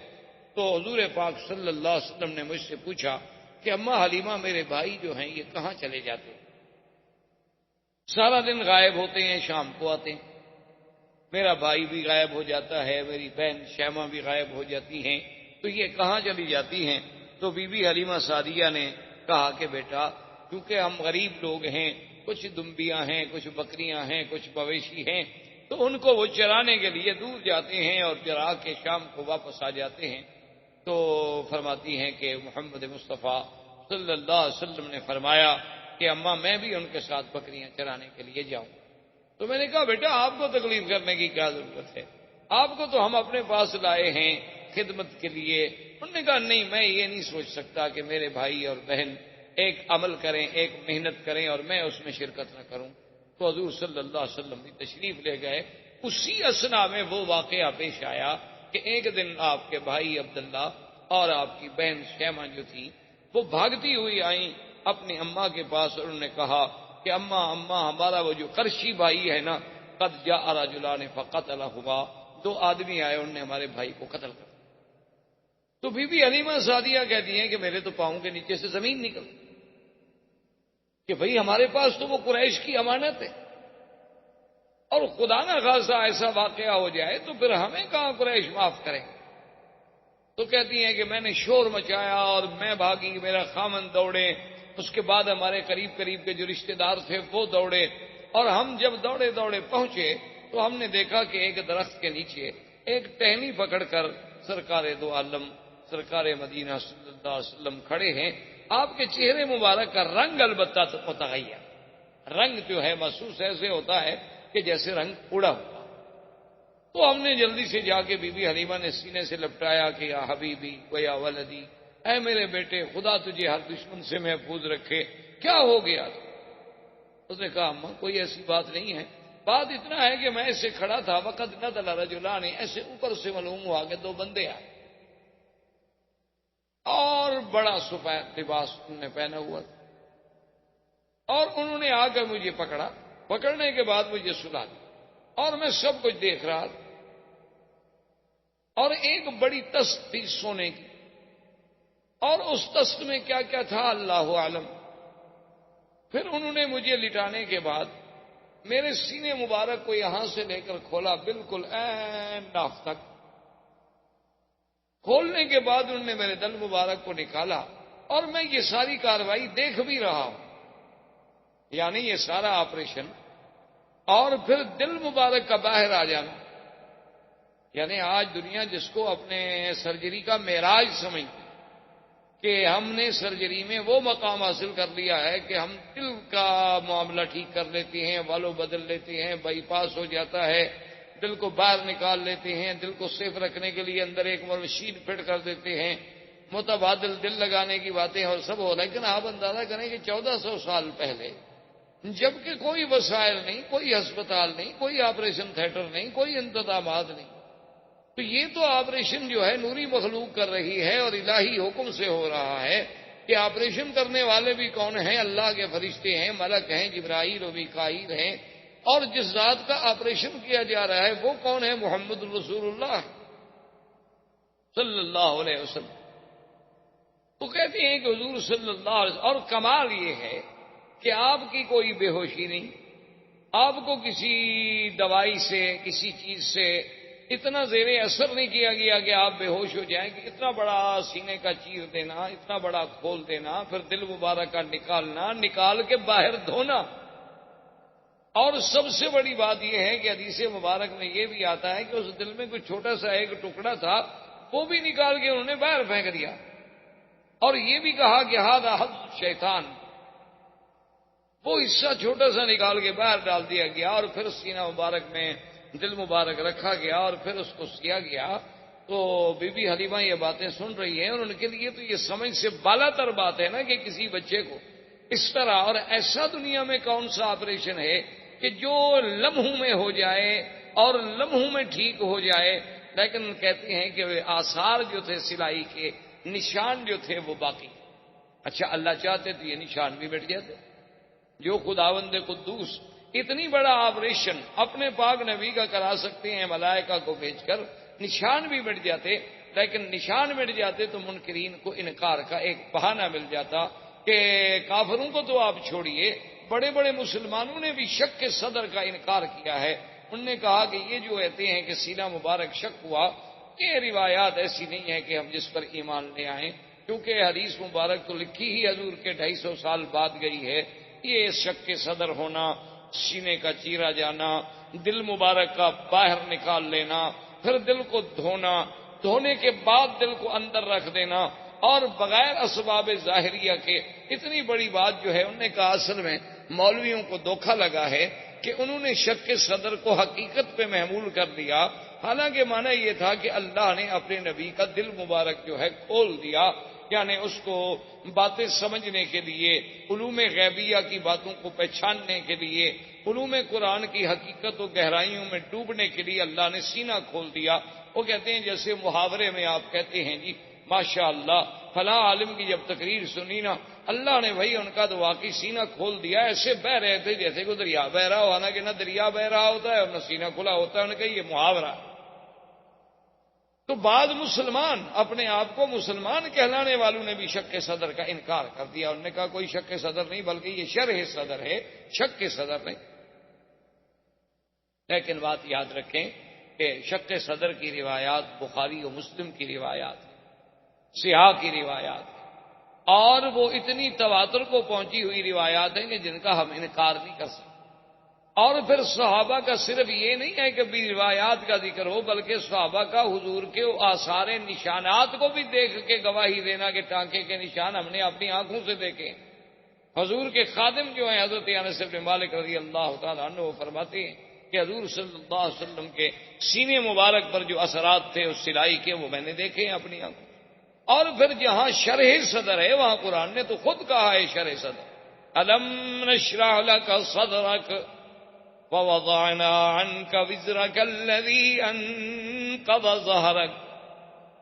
تو حضور پاک صلی اللہ علیہ وسلم نے مجھ سے پوچھا کہ اماں حلیمہ میرے بھائی جو ہیں یہ کہاں چلے جاتے ہیں؟ سارا دن غائب ہوتے ہیں، شام کو آتے ہیں۔ میرا بھائی بھی غائب ہو جاتا ہے، میری بہن شیمہ بھی غائب ہو جاتی ہیں، تو یہ کہاں چلی جاتی ہیں؟ تو بی بی حلیمہ سعدیہ نے کہا کہ بیٹا کیونکہ ہم غریب لوگ ہیں، کچھ دمبیاں ہیں، کچھ بکریاں ہیں، کچھ مویشی ہیں، تو ان کو وہ چرانے کے لیے دور جاتے ہیں اور چرا کے شام کو واپس آ جاتے ہیں۔ تو فرماتی ہیں کہ محمد مصطفیٰ صلی اللہ علیہ وسلم نے فرمایا کہ اماں میں بھی ان کے ساتھ بکریاں چرانے کے لیے جاؤں۔ تو میں نے کہا بیٹا آپ کو تکلیف کرنے کی کیا ضرورت ہے، آپ کو تو ہم اپنے پاس لائے ہیں خدمت کے لیے۔ انہوں نے کہا نہیں، میں یہ نہیں سوچ سکتا کہ میرے بھائی اور بہن ایک عمل کریں، ایک محنت کریں اور میں اس میں شرکت نہ کروں۔ تو حضور صلی اللہ علیہ وسلم بھی تشریف لے گئے۔ اسی اسنا میں وہ واقعہ پیش آیا کہ ایک دن آپ کے بھائی عبداللہ اور آپ کی بہن شیمہ جو تھی وہ بھاگتی ہوئی آئیں اپنی اماں کے پاس، اور انہوں نے کہا کہ اماں ہمارا وہ جو قرشی بھائی ہے نا، قد جاء رجلان فقتلہما، 2 آدمی آئے انہوں نے ہمارے بھائی کو قتل کر دیا۔ تو بی بی حلیمہ سعدیہ کہتی ہیں کہ میرے تو پاؤں کے نیچے سے زمین نکل کہ بھئی ہمارے پاس تو وہ قریش کی امانت ہے، اور خدا نہ خاصا ایسا واقعہ ہو جائے تو پھر ہمیں کہاں قریش معاف کریں۔ تو کہتی ہیں کہ میں نے شور مچایا اور میں بھاگی، میرا خامن دوڑے، اس کے بعد ہمارے قریب کے جو رشتہ دار تھے وہ دوڑے، اور ہم جب دوڑے پہنچے تو ہم نے دیکھا کہ ایک درخت کے نیچے ایک ٹہنی پکڑ کر سرکار دو عالم سرکار مدینہ صلی اللہ علیہ وسلم کھڑے ہیں۔ آپ کے چہرے مبارک کا رنگ البتہ متغیر، رنگ جو ہے محسوس ایسے ہوتا ہے کہ جیسے رنگ اڑا ہوا۔ تو ہم نے جلدی سے جا کے بی بی حلیمہ نے سینے سے لپٹایا کہ یا حبیبی و یا ولدی، اے میرے بیٹے خدا تجھے ہر دشمن سے محفوظ رکھے، کیا ہو گیا؟ اس نے کہا اماں کوئی ایسی بات نہیں ہے، بات اتنا ہے کہ میں ایسے کھڑا تھا، وقت نزل رجلان، ایسے اوپر سے معلوم ہوا کہ 2 بندے آئے اور بڑا سفید لباس انہوں نے پہنا ہوا تھا، اور انہوں نے آ کر مجھے پکڑا، پکڑنے کے بعد مجھے سلا دیا، اور میں سب کچھ دیکھ رہا تھا، اور ایک بڑی تست تھی سونے کی، اور اس تست میں کیا کیا تھا اللہ عالم۔ پھر انہوں نے مجھے لٹانے کے بعد میرے سینے مبارک کو یہاں سے لے کر کھولا بالکل عین ناف تک، کھولنے کے بعد انہوں نے میرے دل مبارک کو نکالا، اور میں یہ ساری کاروائی دیکھ بھی رہا ہوں، یعنی یہ سارا آپریشن، اور پھر دل مبارک کا باہر آ جانا، یعنی آج دنیا جس کو اپنے سرجری کا معراج سمجھتی کہ ہم نے سرجری میں وہ مقام حاصل کر لیا ہے کہ ہم دل کا معاملہ ٹھیک کر لیتے ہیں، والو بدل لیتے ہیں، بائی پاس ہو جاتا ہے، دل کو باہر نکال لیتے ہیں، دل کو سیف رکھنے کے لیے اندر ایک مشین فٹ کر دیتے ہیں، متبادل دل لگانے کی باتیں اور سب ہو، لیکن آپ اندازہ کریں کہ 1400 سال پہلے جبکہ کوئی وسائل نہیں، کوئی ہسپتال نہیں، کوئی آپریشن تھیٹر نہیں، کوئی انتظامات نہیں، تو یہ تو آپریشن جو ہے نوری مخلوق کر رہی ہے اور الہی حکم سے ہو رہا ہے کہ آپریشن کرنے والے بھی کون ہیں؟ اللہ کے فرشتے ہیں، ملک ہیں، جبرائیل و میکائیل ہیں، اور جس ذات کا آپریشن کیا جا رہا ہے وہ کون ہے؟ محمد رسول اللہ صلی اللہ علیہ وسلم۔ تو کہتے ہیں کہ حضور صلی اللہ علیہ وسلم، اور کمال یہ ہے کہ آپ کی کوئی بے ہوشی نہیں، آپ کو کسی دوائی سے کسی چیز سے اتنا زیر اثر نہیں کیا گیا کہ آپ بے ہوش ہو جائیں، کہ اتنا بڑا سینے کا چیر دینا، اتنا بڑا کھول دینا، پھر دل مبارک کا نکالنا، نکال کے باہر دھونا۔ اور سب سے بڑی بات یہ ہے کہ حدیث مبارک میں یہ بھی آتا ہے کہ اس دل میں کوئی چھوٹا سا ایک ٹکڑا تھا، وہ بھی نکال کے انہوں نے باہر پھینک دیا، اور یہ بھی کہا کہ ھذا حظ شیطان، وہ حصہ چھوٹا سا نکال کے باہر ڈال دیا گیا، اور پھر سینہ مبارک میں دل مبارک رکھا گیا، اور پھر اس کو سیا گیا۔ تو بی بی حلیمہ یہ باتیں سن رہی ہیں، اور ان کے لیے تو یہ سمجھ سے بالا تر بات ہے نا کہ کسی بچے کو اس طرح، اور ایسا دنیا میں کون سا آپریشن ہے کہ جو لمحوں میں ہو جائے اور لمحوں میں ٹھیک ہو جائے، لیکن کہتے ہیں کہ آثار جو تھے سلائی کے، نشان جو تھے وہ باقی۔ اچھا اللہ چاہتے تو یہ نشان بھی مٹ جاتے۔ جو خداوند قدوس اتنی بڑا آپریشن اپنے پاک نبی کا کرا سکتے ہیں ملائکہ کو بھیج کر، نشان بھی مٹ جاتے، لیکن نشان مٹ جاتے تو منکرین کو انکار کا ایک بہانہ مل جاتا کہ کافروں کو تو آپ چھوڑیے، بڑے بڑے مسلمانوں نے بھی شک کے صدر کا انکار کیا ہے۔ انہوں نے کہا کہ یہ جو کہتے ہیں کہ سینہ مبارک شک ہوا، یہ روایات ایسی نہیں ہے کہ ہم جس پر ایمان لے آئیں، کیونکہ حدیث مبارک تو لکھی ہی حضور کے 250 سال بعد گئی ہے۔ یہ شک کے صدر ہونا، سینے کا چیرا جانا، دل مبارک کا باہر نکال لینا، پھر دل کو دھونا، دھونے کے بعد دل کو اندر رکھ دینا، اور بغیر اسباب ظاہریہ کے، اتنی بڑی بات جو ہے۔ انہوں نے کہا اصل میں مولویوں کو دھوکہ لگا ہے کہ انہوں نے شک کے صدر کو حقیقت پہ محمول کر دیا، حالانکہ معنی یہ تھا کہ اللہ نے اپنے نبی کا دل مبارک جو ہے کھول دیا، یعنی اس کو باتیں سمجھنے کے لیے، علوم غیبیہ کی باتوں کو پہچاننے کے لیے، علوم قرآن کی حقیقت و گہرائیوں میں ڈوبنے کے لیے اللہ نے سینہ کھول دیا۔ وہ کہتے ہیں جیسے محاورے میں آپ کہتے ہیں جی ماشاء اللہ فلاں عالم کی جب تقریر سنی نا، اللہ نے بھائی ان کا تو واقعی سینہ کھول دیا، ایسے بہ رہے تھے جیسے کہ دریا بہ رہا ہو، حالانکہ نہ دریا بہ رہا ہوتا ہے اور نہ سینہ کھلا ہوتا ہے۔ انہوں نے کہا یہ محاورہ۔ تو بعض مسلمان اپنے آپ کو مسلمان کہلانے والوں نے بھی شک کے صدر کا انکار کر دیا۔ انہوں نے کہا کوئی شک کے صدر نہیں، بلکہ یہ شرح صدر ہے، شک کے صدر نہیں۔ لیکن بات یاد رکھیں کہ شک کے صدر کی روایات بخاری و مسلم کی روایات ہیں، صحاح کی روایات ہیں، اور وہ اتنی تواتر کو پہنچی ہوئی روایات ہیں کہ جن کا ہم انکار نہیں کر سکتے۔ اور پھر صحابہ کا صرف یہ نہیں ہے کہ بھی روایات کا ذکر ہو، بلکہ صحابہ کا حضور کے آثار نشانات کو بھی دیکھ کے گواہی دینا کہ ٹانکے کے نشان ہم نے اپنی آنکھوں سے دیکھے۔ حضور کے خادم جو ہیں حضرت انس بن مالک رضی اللہ تعالیٰ عنہ وہ فرماتے ہیں کہ حضور صلی اللہ علیہ وسلم کے سینے مبارک پر جو اثرات تھے اس سلائی کے، وہ میں نے دیکھے ہیں اپنی آنکھوں۔ اور پھر جہاں شرح صدر ہے وہاں قرآن نے تو خود کہا ہے شرح صدر، الم نشرح لک صدرک ووضعنا عنك وزرك الذي انقض ظهرك،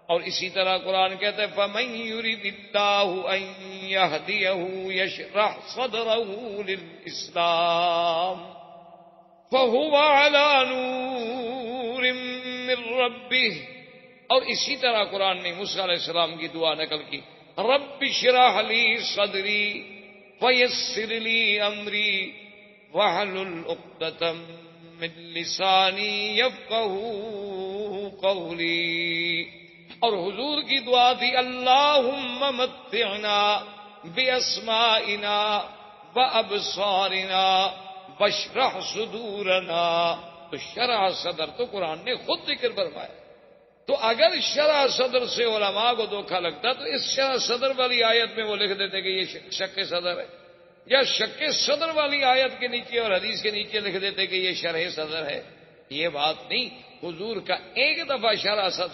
اور اسی طرح قرآن کہتا ہے فمن يرد الله ان يهديه يشرح صدره للاسلام فهو على نور من ربه، اور اسی طرح قرآن نے موسیٰ علیہ السلام کی دعا نقل کی، رب اشرح لي صدری ويسر لي امری وَاحْلُلْ عُقْدَةً مِّن لِّسَانِي يَفْقَهُوا قَوْلِي۔ اور حضور کی دعا تھی اللہم متعنا بِأَسْمَائِنَا وَأَبْصَارِنَا وَاشْرَحْ صُدُورَنَا۔ تو شرح صدر تو قرآن نے خود ذکر فرمایا۔ تو اگر شرح صدر سے علماء کو دھوکہ لگتا تو اس شرح صدر والی آیت میں وہ لکھ دیتے کہ یہ شک صدر ہے، یا شک صدر والی آیت کے نیچے اور حدیث کے نیچے لکھ دیتے کہ یہ شرح صدر ہے۔ یہ بات نہیں، حضور کا ایک دفعہ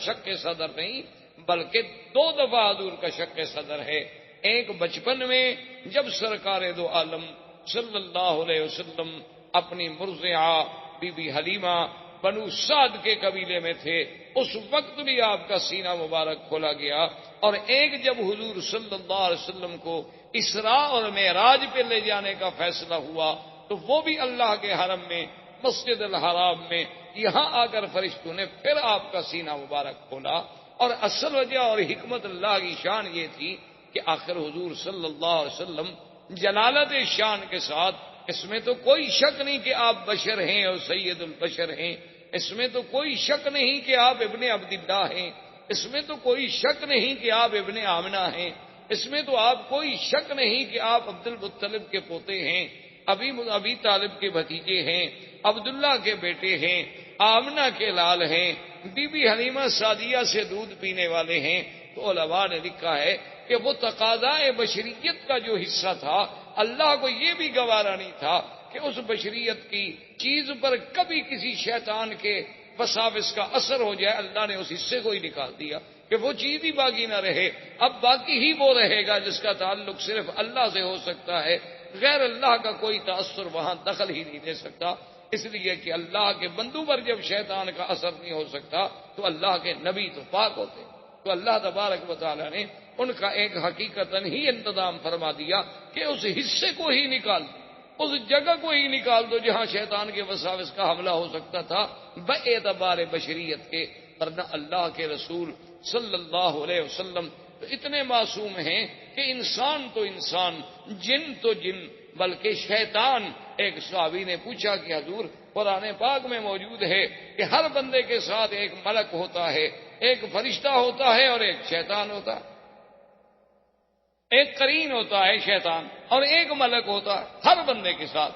شک صدر نہیں بلکہ 2 دفعہ حضور کا شک صدر ہے۔ ایک بچپن میں جب سرکار دو عالم صلی اللہ علیہ وسلم اپنی مرضعہ بی بی حلیمہ بنو سعد کے قبیلے میں تھے، اس وقت بھی آپ کا سینہ مبارک کھولا گیا، اور ایک جب حضور صلی اللہ علیہ وسلم کو اسراء اور معراج پہ لے جانے کا فیصلہ ہوا تو وہ بھی اللہ کے حرم میں مسجد الحرام میں یہاں آ کر فرشتوں نے پھر آپ کا سینہ مبارک کھولا۔ اور اصل وجہ اور حکمت اللہ کی شان یہ تھی کہ آخر حضور صلی اللہ علیہ وسلم جلالت شان کے ساتھ، اس میں تو کوئی شک نہیں کہ آپ بشر ہیں اور سید البشر ہیں، اس میں تو کوئی شک نہیں کہ آپ ابن عبداللہ ہیں، اس میں تو کوئی شک نہیں کہ آپ ابن آمنہ ہیں، اس میں تو آپ کوئی شک نہیں کہ آپ عبد المطلب کے پوتے ہیں، ابی طالب کے بھتیجے ہیں، عبداللہ کے بیٹے ہیں، آمنہ کے لال ہیں، بی بی حلیمہ سعدیہ سے دودھ پینے والے ہیں۔ تو علماء نے لکھا ہے کہ وہ تقاضائے بشریت کا جو حصہ تھا، اللہ کو یہ بھی گوارا نہیں تھا کہ اس بشریت کی چیز پر کبھی کسی شیطان کے وساوس کا اثر ہو جائے۔ اللہ نے اس حصے کو ہی نکال دیا کہ وہ چیز ہی باقی نہ رہے، اب باقی ہی وہ رہے گا جس کا تعلق صرف اللہ سے ہو سکتا ہے، غیر اللہ کا کوئی تاثر وہاں دخل ہی نہیں دے سکتا، اس لیے کہ اللہ کے بندوں پر جب شیطان کا اثر نہیں ہو سکتا تو اللہ کے نبی تو پاک ہوتے۔ تو اللہ تبارک و تعالی نے ان کا ایک حقیقتاً ہی انتظام فرما دیا کہ اس حصے کو ہی نکال دو، اس جگہ کو ہی نکال دو جہاں شیطان کے وساوس کا حملہ ہو سکتا تھا باعتبار بشریت کے، ورنہ اللہ کے رسول صلی اللہ علیہ وسلم تو اتنے معصوم ہیں کہ انسان تو انسان، جن تو جن، بلکہ شیطان۔ ایک صحابی نے پوچھا کہ حضور قرآن پاک میں موجود ہے کہ ہر بندے کے ساتھ ایک ملک ہوتا ہے، ایک فرشتہ ہوتا ہے اور ایک شیطان ہوتا ہے، ایک قرین ہوتا ہے شیطان اور ایک ملک ہوتا ہے ہر بندے کے ساتھ،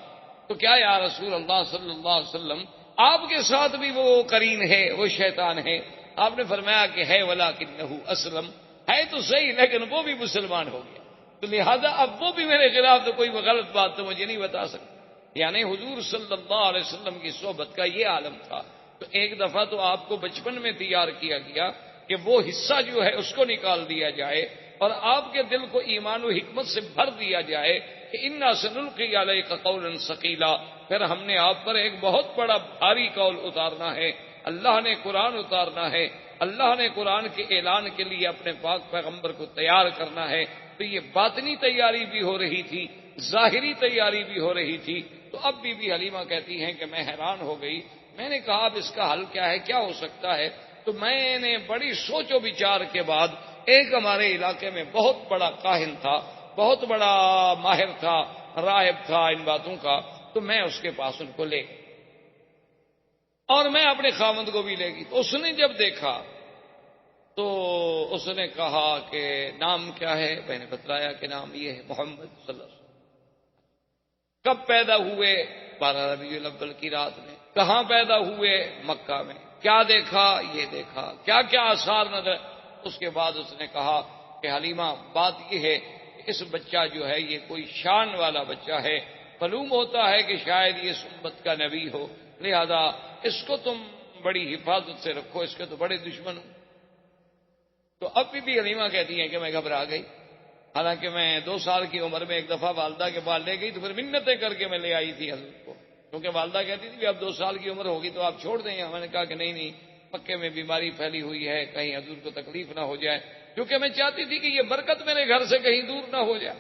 تو کیا یا رسول اللہ صلی اللہ علیہ وسلم آپ کے ساتھ بھی وہ قرین ہے، وہ شیطان ہے؟ آپ نے فرمایا کہ ہے ولکنہ اسلم، ہے تو صحیح لیکن وہ بھی مسلمان ہو گیا، تو لہذا اب وہ بھی میرے خلاف تو کوئی غلط بات تو مجھے نہیں بتا سکتا۔ یعنی حضور صلی اللہ علیہ وسلم کی صحبت کا یہ عالم تھا۔ تو ایک دفعہ تو آپ کو بچپن میں تیار کیا گیا کہ وہ حصہ جو ہے اس کو نکال دیا جائے اور آپ کے دل کو ایمان و حکمت سے بھر دیا جائے کہ انا سنلقی علیک قولا ثقیلا، پھر ہم نے آپ پر ایک بہت بڑا بھاری قول اتارنا ہے، اللہ نے قرآن اتارنا ہے، اللہ نے قرآن کے اعلان کے لیے اپنے پاک پیغمبر کو تیار کرنا ہے۔ تو یہ باطنی تیاری بھی ہو رہی تھی، ظاہری تیاری بھی ہو رہی تھی۔ تو اب بی بی حلیمہ کہتی ہیں کہ میں حیران ہو گئی، میں نے کہا اب اس کا حل کیا ہے، کیا ہو سکتا ہے؟ تو میں نے بڑی سوچ و بچار کے بعد، ایک ہمارے علاقے میں بہت بڑا کاہن تھا، بہت بڑا ماہر تھا، راہب تھا ان باتوں کا، تو میں اس کے پاس ان کو لے گئی اور میں اپنے خاوند کو بھی لے گئی۔ تو اس نے جب دیکھا تو اس نے کہا کہ نام کیا ہے؟ میں نے بتلایا کہ نام یہ ہے محمد صلی اللہ علیہ وسلم۔ کب پیدا ہوئے؟ 12 ربیع الاول کی رات میں۔ کہاں پیدا ہوئے؟ مکہ میں۔ کیا دیکھا؟ یہ دیکھا۔ کیا کیا آثار نظر؟ اس کے بعد اس نے کہا کہ حلیمہ بات یہ ہے کہ اس بچہ جو ہے یہ کوئی شان والا بچہ ہے، معلوم ہوتا ہے کہ شاید یہ سنت کا نبی ہو، لہذا اس کو تم بڑی حفاظت سے رکھو، اس کے تو بڑے دشمن ہو۔ تو اب بھی حلیمہ کہتی ہیں کہ میں گھبرا گئی، حالانکہ میں 2 سال کی عمر میں ایک دفعہ والدہ کے پاس لے گئی تو پھر منتیں کر کے میں لے آئی تھی حضرت کو، کیونکہ والدہ کہتی تھی کہ اب 2 سال کی عمر ہوگی تو آپ چھوڑ دیں۔ میں نے کہا کہ نہیں، مکے میں بیماری پھیلی ہوئی ہے، کہیں حضور کو تکلیف نہ ہو جائے، کیونکہ میں چاہتی تھی کہ یہ برکت میرے گھر سے کہیں دور نہ ہو جائے،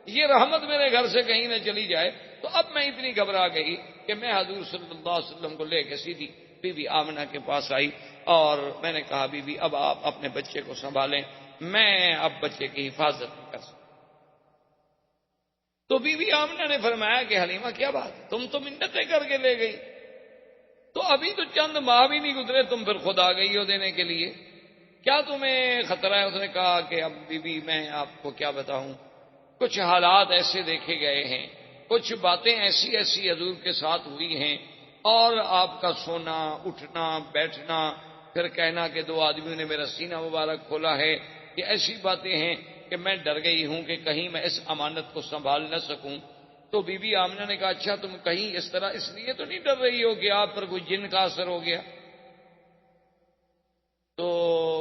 یہ رحمت میرے گھر سے کہیں نہ چلی جائے۔ تو اب میں اتنی گھبرا گئی کہ میں حضور صلی اللہ علیہ وسلم کو لے کے سیدھی بی بی آمنہ کے پاس آئی اور میں نے کہا بی بی اب آپ اپنے بچے کو سنبھالیں، میں اب بچے کی حفاظت نہیں کر سکتا۔ تو بی بی آمنہ نے فرمایا کہ حلیمہ کیا بات ہے، تم تو منتیں کر کے لے گئی، تو ابھی تو چند ماہ بھی نہیں گزرے تم پھر خود آ گئی ہو دینے کے لیے، کیا تمہیں خطرہ ہے؟ اس نے کہا کہ اب بی بی میں آپ کو کیا بتاؤں، کچھ حالات ایسے دیکھے گئے ہیں، کچھ باتیں ایسی حضور کے ساتھ ہوئی ہیں، اور آپ کا سونا اٹھنا بیٹھنا، پھر کہنا کہ 2 آدمیوں نے میرا سینہ مبارک کھولا ہے، یہ ایسی باتیں ہیں کہ میں ڈر گئی ہوں کہ کہیں میں اس امانت کو سنبھال نہ سکوں۔ تو بی بی آمنہ نے کہا اچھا تم کہیں اس طرح اس لیے تو نہیں ڈر رہی ہو کہ آپ پر کوئی جن کا اثر ہو گیا؟ تو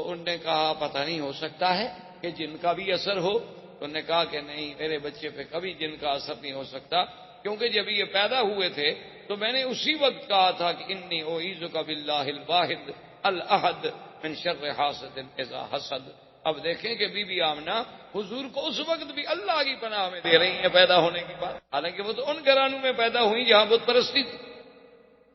انہوں نے کہا پتہ نہیں، ہو سکتا ہے کہ جن کا بھی اثر ہو۔ تو انہوں نے کہا کہ نہیں، میرے بچے پہ کبھی جن کا اثر نہیں ہو سکتا، کیونکہ جب یہ پیدا ہوئے تھے تو میں نے اسی وقت کہا تھا کہ انی اعیذک باللہ الواحد الاحد من شر حاسد اذا حسد۔ اب دیکھیں کہ بی بی آمنہ حضور کو اس وقت بھی اللہ کی پناہ میں دے رہی ہیں پیدا ہونے کی بات، حالانکہ وہ تو ان گھرانوں میں پیدا ہوئی جہاں بت پرستی تھی،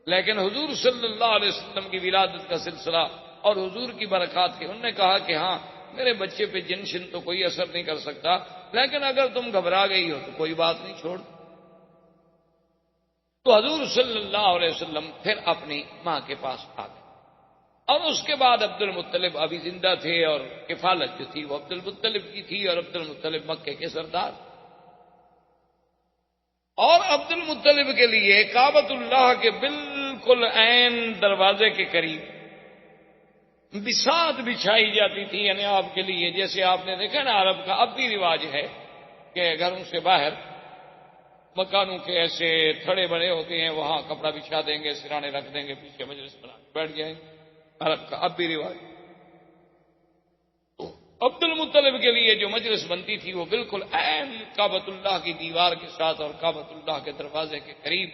لیکن حضور صلی اللہ علیہ وسلم کی ولادت کا سلسلہ اور حضور کی برکات کے، انہوں نے کہا کہ ہاں میرے بچے پہ جن شن تو کوئی اثر نہیں کر سکتا، لیکن اگر تم گھبرا گئی ہو تو کوئی بات نہیں، چھوڑ۔ تو حضور صلی اللہ علیہ وسلم پھر اپنی ماں کے پاس آ گئے، اور اس کے بعد عبد المطلب ابھی زندہ تھے، اور کفالت جو تھی وہ عبد المطلب کی تھی، اور عبد المطلب مکے کے سردار، اور عبد المطلب کے لیے کعبۃ اللہ کے بالکل عین دروازے کے قریب بساط بچھائی جاتی تھی، یعنی آپ کے لیے جیسے آپ نے دیکھا نا عرب کا اب بھی رواج ہے کہ گھروں سے باہر مکانوں کے ایسے تھڑے بڑے ہوتے ہیں، وہاں کپڑا بچھا دیں گے، سرانے رکھ دیں گے، پیچھے مجلس بنا کے بیٹھ جائیں گے، عرب کا اب بھی رواج۔ تو عبد المطلب کے لیے جو مجلس بنتی تھی وہ بالکل عین کعبۃ اللہ کی دیوار کے ساتھ اور کعبۃ اللہ کے دروازے کے قریب،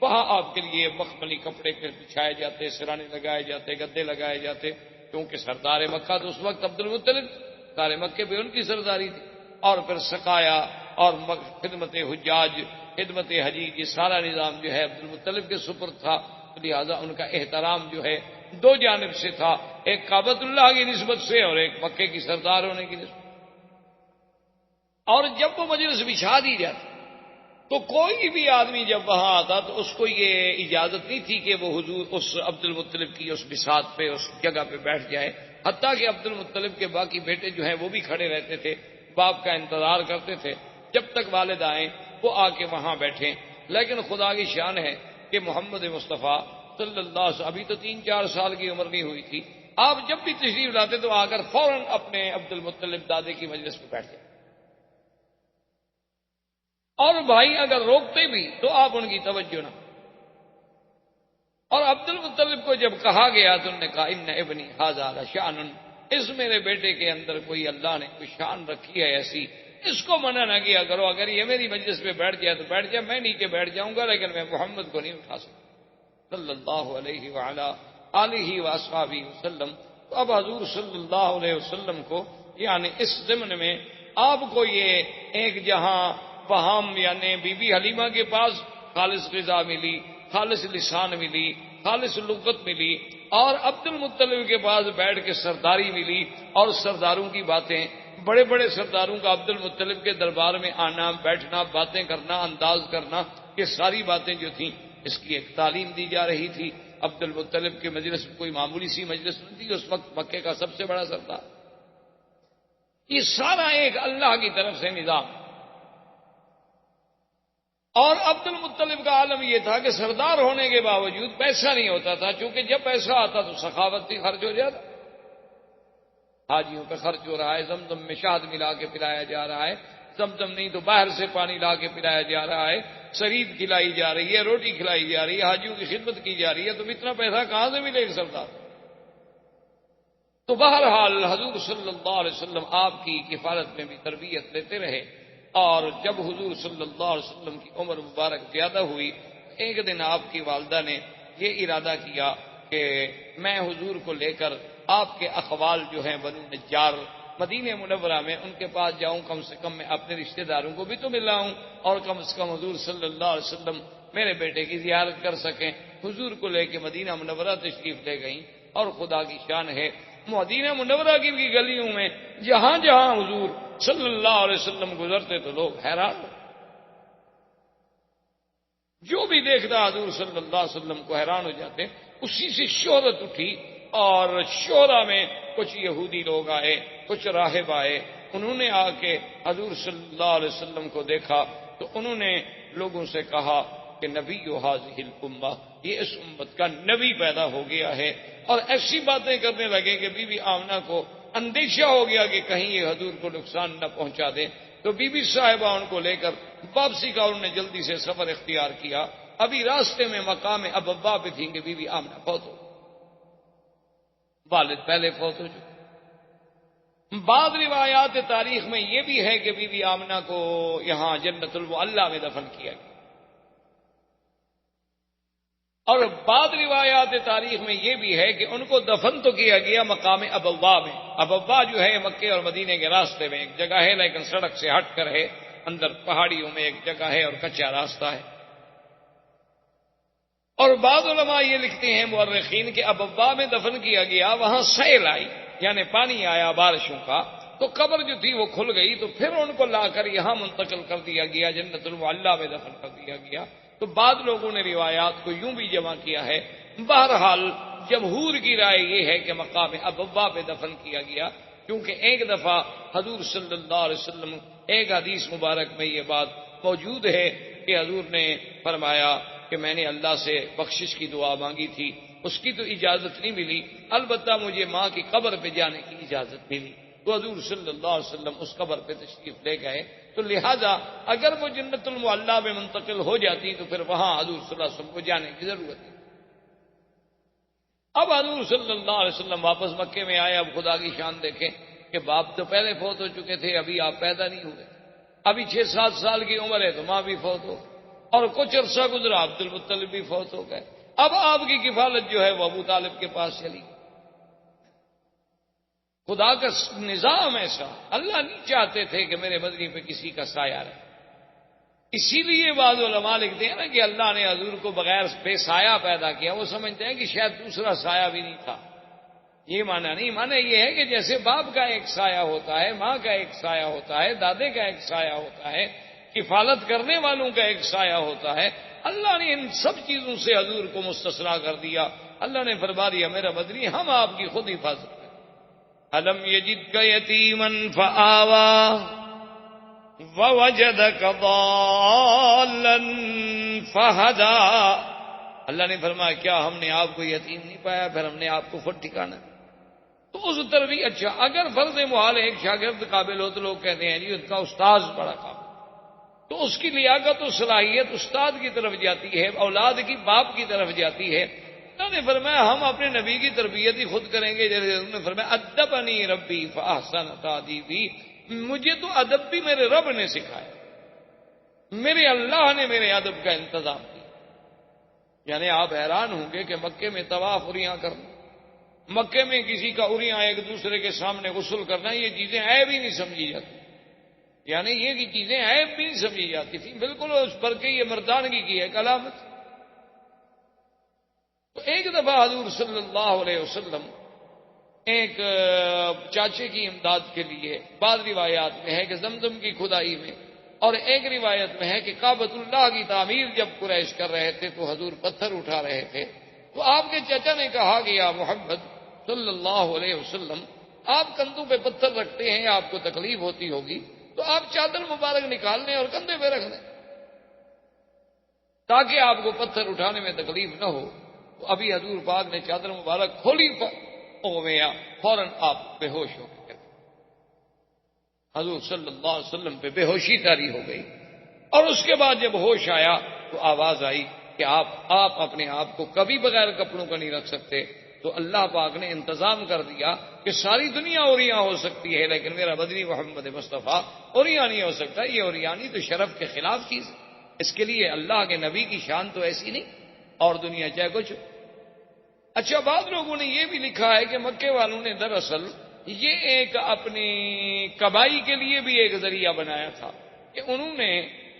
وہاں آپ کے لیے مخملی کپڑے بچھائے جاتے، سرانے لگائے جاتے، گدے لگائے جاتے، کیونکہ سردار مکہ تو اس وقت عبد المطلب، سارے مکے پہ ان کی سرداری تھی، اور پھر سقایا اور خدمت حجاج، خدمت حجیج، یہ سارا نظام جو ہے عبد المطلب کے سپرد تھا، لہذا ان کا احترام جو ہے دو جانب سے تھا، ایک کعبۃ اللہ کی نسبت سے اور ایک مکے کی سردار ہونے کی نسبت۔ اور جب وہ مجلس بچھا دی جاتی تو کوئی بھی آدمی جب وہاں آتا تو اس کو یہ اجازت نہیں تھی کہ وہ حضور اس عبد المطلب کی اس بساط پہ، اس جگہ پہ بیٹھ جائے، حتیٰ کہ عبد المطلب کے باقی بیٹے جو ہیں وہ بھی کھڑے رہتے تھے، باپ کا انتظار کرتے تھے جب تک والد آئیں وہ آ کے وہاں بیٹھیں۔ لیکن خدا کی شان ہے کہ محمد مصطفیٰ صلی اللہ علیہ وسلم ابھی تو 3-4 سال کی عمر نہیں ہوئی تھی، آپ جب بھی تشریف لاتے تو آ کر فوراً اپنے عبد المطلب دادے کی مجلس پہ بیٹھ جائیں، اور بھائی اگر روکتے بھی تو آپ ان کی توجہ نہ۔ اور عبد المطلب کو جب کہا گیا تو انہوں نے کہا ان ابنی ھذا لشأن، اس میرے بیٹے کے اندر کوئی اللہ نے کوئی شان رکھی ہے ایسی، اس کو منع نہ کیا کرو، اگر یہ میری مجلس پہ بیٹھ جائے تو بیٹھ جائے، میں نیچے بیٹھ جاؤں گا لیکن میں محمد کو نہیں اٹھا سکتا صلی اللہ علیہ وعلا آلہ واصحابہ وسلم۔ تو اب حضور صلی اللہ علیہ وسلم کو یعنی اس ضمن میں آپ کو یہ ایک جہاں وہاں یعنی بی بی حلیمہ کے پاس خالص غذا ملی، خالص لسان ملی، خالص لغت ملی، اور عبد المطلب کے پاس بیٹھ کے سرداری ملی، اور سرداروں کی باتیں، بڑے بڑے سرداروں کا عبد المطلب کے دربار میں آنا، بیٹھنا، باتیں کرنا، انداز کرنا، یہ ساری باتیں جو تھیں اس کی ایک تعلیم دی جا رہی تھی۔ عبد المطلب کی مجلس کوئی معمولی سی مجلس نہیں تھی، اس وقت مکے کا سب سے بڑا سردار۔ یہ سارا ایک اللہ کی طرف سے نظام۔ اور عبد المطلب کا عالم یہ تھا کہ سردار ہونے کے باوجود پیسہ نہیں ہوتا تھا، چونکہ جب پیسہ آتا تو سخاوت خرچ ہو جاتا، حاجیوں پہ خرچ ہو رہا ہے، زمزم میں شہد ملا کے پلایا جا رہا ہے، زمزم نہیں تو باہر سے پانی لا کے پلایا جا رہا ہے، شرید کھلائی جا رہی ہے، روٹی کھلائی جا رہی ہے، حاجیوں کی خدمت کی جا رہی ہے، تو اتنا پیسہ کہاں سے ملے گا سردار؟ تو بہرحال حضور صلی اللہ علیہ وسلم آپ کی کفالت میں بھی تربیت لیتے رہے، اور جب حضور صلی اللہ علیہ وسلم کی عمر مبارک زیادہ ہوئی، ایک دن آپ کی والدہ نے یہ ارادہ کیا کہ میں حضور کو لے کر آپ کے اخوال جو ہیں بنو نجار مدینہ منورہ میں ان کے پاس جاؤں، کم سے کم میں اپنے رشتہ داروں کو بھی تو ملاؤں، اور کم سے کم حضور صلی اللہ علیہ وسلم میرے بیٹے کی زیارت کر سکیں۔ حضور کو لے کے مدینہ منورہ تشریف لے گئیں، اور خدا کی شان ہے مدینہ منورہ کی بھی گلیوں میں جہاں جہاں حضور صلی اللہ علیہ وسلم گزرتے تو لوگ حیران ہو، جو بھی دیکھتا حضور صلی اللہ علیہ وسلم کو حیران ہو جاتے۔ اسی سے شہرت اٹھی، اور شہرا میں کچھ یہودی لوگ آئے، کچھ راہب آئے، انہوں نے آ کے حضور صلی اللہ علیہ وسلم کو دیکھا تو انہوں نے لوگوں سے کہا کہ نبی ھذہ الامہ، یہ اس امت کا نبی پیدا ہو گیا ہے، اور ایسی باتیں کرنے لگے کہ بی بی آمنہ کو اندیشہ ہو گیا کہ کہیں یہ حضور کو نقصان نہ پہنچا دیں، تو بی بی صاحبہ ان کو لے کر واپسی کا انہوں نے جلدی سے سفر اختیار کیا۔ ابھی راستے میں مقام ابوا پہ تھیں کہ بی بی آمنہ فوت ہو، والد پہلے فوت ہو چکے۔ بعض روایات تاریخ میں یہ بھی ہے کہ بی بی آمنہ کو یہاں جنت المعلیٰ میں دفن کیا گیا، اور بعض روایات تاریخ میں یہ بھی ہے کہ ان کو دفن تو کیا گیا مقام ابوا میں۔ ابوا جو ہے مکے اور مدینے کے راستے میں ایک جگہ ہے، لیکن سڑک سے ہٹ کر ہے، اندر پہاڑیوں میں ایک جگہ ہے اور کچا راستہ ہے۔ اور بعض علماء یہ لکھتے ہیں مورخین کہ ابوا میں دفن کیا گیا، وہاں سیل آئی، یعنی پانی آیا بارشوں کا، تو قبر جو تھی وہ کھل گئی، تو پھر ان کو لا کر یہاں منتقل کر دیا گیا، جنت المعلیٰ میں دفن کر دیا گیا۔ تو بعض لوگوں نے روایات کو یوں بھی جمع کیا ہے، بہرحال جمہور کی رائے یہ ہے کہ مقام ابوا پہ دفن کیا گیا، کیونکہ ایک دفعہ حضور صلی اللہ علیہ وسلم ایک حدیث مبارک میں یہ بات موجود ہے کہ حضور نے فرمایا کہ میں نے اللہ سے بخشش کی دعا مانگی تھی، اس کی تو اجازت نہیں ملی، البتہ مجھے ماں کی قبر پہ جانے کی اجازت ملی، تو حضور صلی اللہ علیہ وسلم اس قبر پہ تشریف لے گئے۔ تو لہذا اگر وہ جنت المعلیٰ میں منتقل ہو جاتی تو پھر وہاں حضور صلی اللہ علیہ وسلم کو جانے کی ضرورت نہیں۔ اب حضور صلی اللہ علیہ وسلم واپس مکے میں آئے۔ اب خدا کی شان دیکھیں کہ باپ تو پہلے فوت ہو چکے تھے، ابھی آپ پیدا نہیں ہوئے، ابھی 6-7 سال کی عمر ہے تو ماں بھی فوت ہو، اور کچھ عرصہ گزرا عبد المطلب بھی فوت ہو گئے۔ اب آپ کی کفالت جو ہے وہ ابو طالب کے پاس چلی۔ خدا کا نظام ایسا، اللہ نہیں چاہتے تھے کہ میرے مدنی پہ کسی کا سایہ رہے، اسی لیے بعض علماء لکھتے ہیں نا کہ اللہ نے حضور کو بغیر بے سایہ پیدا کیا، وہ سمجھتے ہیں کہ شاید دوسرا سایہ بھی نہیں تھا۔ یہ معنی نہیں، معنی یہ ہے کہ جیسے باپ کا ایک سایہ ہوتا ہے، ماں کا ایک سایہ ہوتا ہے، دادے کا ایک سایہ ہوتا ہے، کفالت کرنے والوں کا ایک سایہ ہوتا ہے، اللہ نے ان سب چیزوں سے حضور کو مستثنیٰ کر دیا۔ اللہ نے فرما دیا میرا مدنی ہم آپ کی خود حفاظت کریں۔ الم یجدک یتیما فآوی ووجدک ضالا فہدی۔ اللہ نے فرمایا کیا ہم نے آپ کو یتیم نہیں پایا، پھر ہم نے آپ کو خود ٹھکانا۔ تو اس طرح بھی اچھا، اگر فرض محال ایک شاگرد قابل ہو تو لوگ کہتے ہیں جی اس کا استاذ بڑا قابل، تو اس کی لیاقت و صلاحیت استاد کی طرف جاتی ہے، اولاد کی باپ کی طرف جاتی ہے۔ اللہ نے فرمایا ہم اپنے نبی کی تربیت ہی خود کریں گے، جیسے انہوں نے فرمایا ادبنی ربی فاحسن تادیبی، مجھے تو ادب بھی میرے رب نے سکھایا، میرے اللہ نے میرے ادب کا انتظام کیا۔ یعنی آپ حیران ہوں گے کہ مکے میں طواف اریاں کرنا، مکے میں کسی کا اریاں ایک دوسرے کے سامنے غسل کرنا، یہ چیزیں عیب ہی نہیں سمجھی جاتی، یعنی یہ کی چیزیں عیب بھی نہیں سمجھی جاتی تھی، بالکل اس پر کے یہ مردانگی کی ایک علامت۔ تو ایک دفعہ حضور صلی اللہ علیہ وسلم ایک چاچے کی امداد کے لیے، بعض روایات میں ہے کہ زمزم کی کھدائی میں، اور ایک روایت میں ہے کہ کعبۃ اللہ کی تعمیر جب قریش کر رہے تھے تو حضور پتھر اٹھا رہے تھے، تو آپ کے چچا نے کہا کہ یا محمد صلی اللہ علیہ وسلم آپ کندھوں پہ پتھر رکھتے ہیں، آپ کو تکلیف ہوتی ہوگی، تو آپ چادر مبارک نکال لیں اور کندھے پہ رکھ دیں تاکہ آپ کو پتھر اٹھانے میں تکلیف نہ ہو۔ تو ابھی حضور پاک نے چادر مبارک کھولی، فوراً آپ بے ہوش ہو گئے، حضور صلی اللہ علیہ وسلم پہ بے ہوشی طاری ہو گئی، اور اس کے بعد جب ہوش آیا تو آواز آئی کہ آپ اپنے آپ کو کبھی بغیر کپڑوں کا نہیں رکھ سکتے۔ تو اللہ پاک نے انتظام کر دیا کہ ساری دنیا اوریاں ہو سکتی ہے لیکن میرا بدنی محمد مصطفیٰ اوریاں نہیں ہو سکتا، یہ اوریانی تو شرف کے خلاف چیز ہے، اس کے لیے اللہ کے نبی کی شان تو ایسی نہیں، اور دنیا چاہے کچھ۔ اچھا، بعض لوگوں نے یہ بھی لکھا ہے کہ مکے والوں نے دراصل یہ ایک اپنی کمائی کے لیے بھی ایک ذریعہ بنایا تھا کہ انہوں نے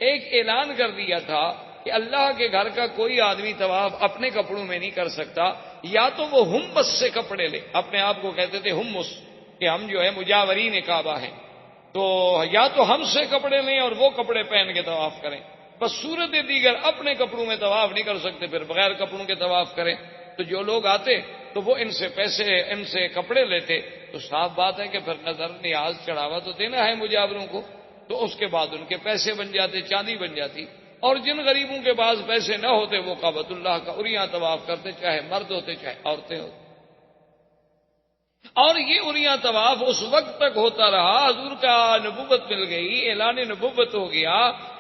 ایک اعلان کر دیا تھا کہ اللہ کے گھر کا کوئی آدمی طواف اپنے کپڑوں میں نہیں کر سکتا، یا تو وہ ہمس سے کپڑے لے، اپنے آپ کو کہتے تھے ہمس کہ ہم جو ہے مجاورین کعبہ ہیں، تو یا تو ہم سے کپڑے لیں اور وہ کپڑے پہن کے طواف کریں، بس صورت دیگر اپنے کپڑوں میں طواف نہیں کر سکتے، پھر بغیر کپڑوں کے طواف کریں۔ تو جو لوگ آتے تو وہ ان سے پیسے، ان سے کپڑے لیتے، تو صاف بات ہے کہ پھر نظر نیاز چڑھاوا تو دینا ہے مجاوروں کو، تو اس کے بعد ان کے پیسے بن جاتے، چاندی بن جاتی، اور جن غریبوں کے پاس پیسے نہ ہوتے وہ کعبۃ اللہ کا اریاں طواف کرتے، چاہے مرد ہوتے چاہے عورتیں ہوتی۔ اور یہ اریاں طواف اس وقت تک ہوتا رہا، حضور کا نبوت مل گئی، اعلان نبوت ہو گیا،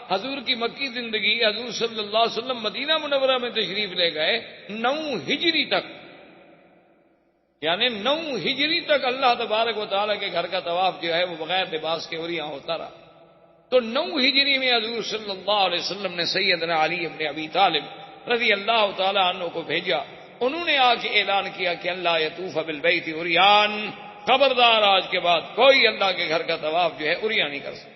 حضور کی مکی زندگی، حضور صلی اللہ علیہ وسلم مدینہ منورہ میں تشریف لے گئے 9 ہجری تک، یعنی 9 ہجری تک اللہ تبارک و تعالیٰ کے گھر کا طواف جو ہے وہ بغیر لباس کے اریاں ہوتا رہا۔ تو 9 ہجری میں حضور صلی اللہ علیہ وسلم نے سیدنا علی ابن ابی طالب رضی اللہ تعالیٰ عنہ کو بھیجا، انہوں نے آ کے اعلان کیا کہ اللہ یطوف بالبیت عریان، خبردار آج کے بعد کوئی اللہ کے گھر کا طواف جو ہے اریاں نہیں کر سکتا،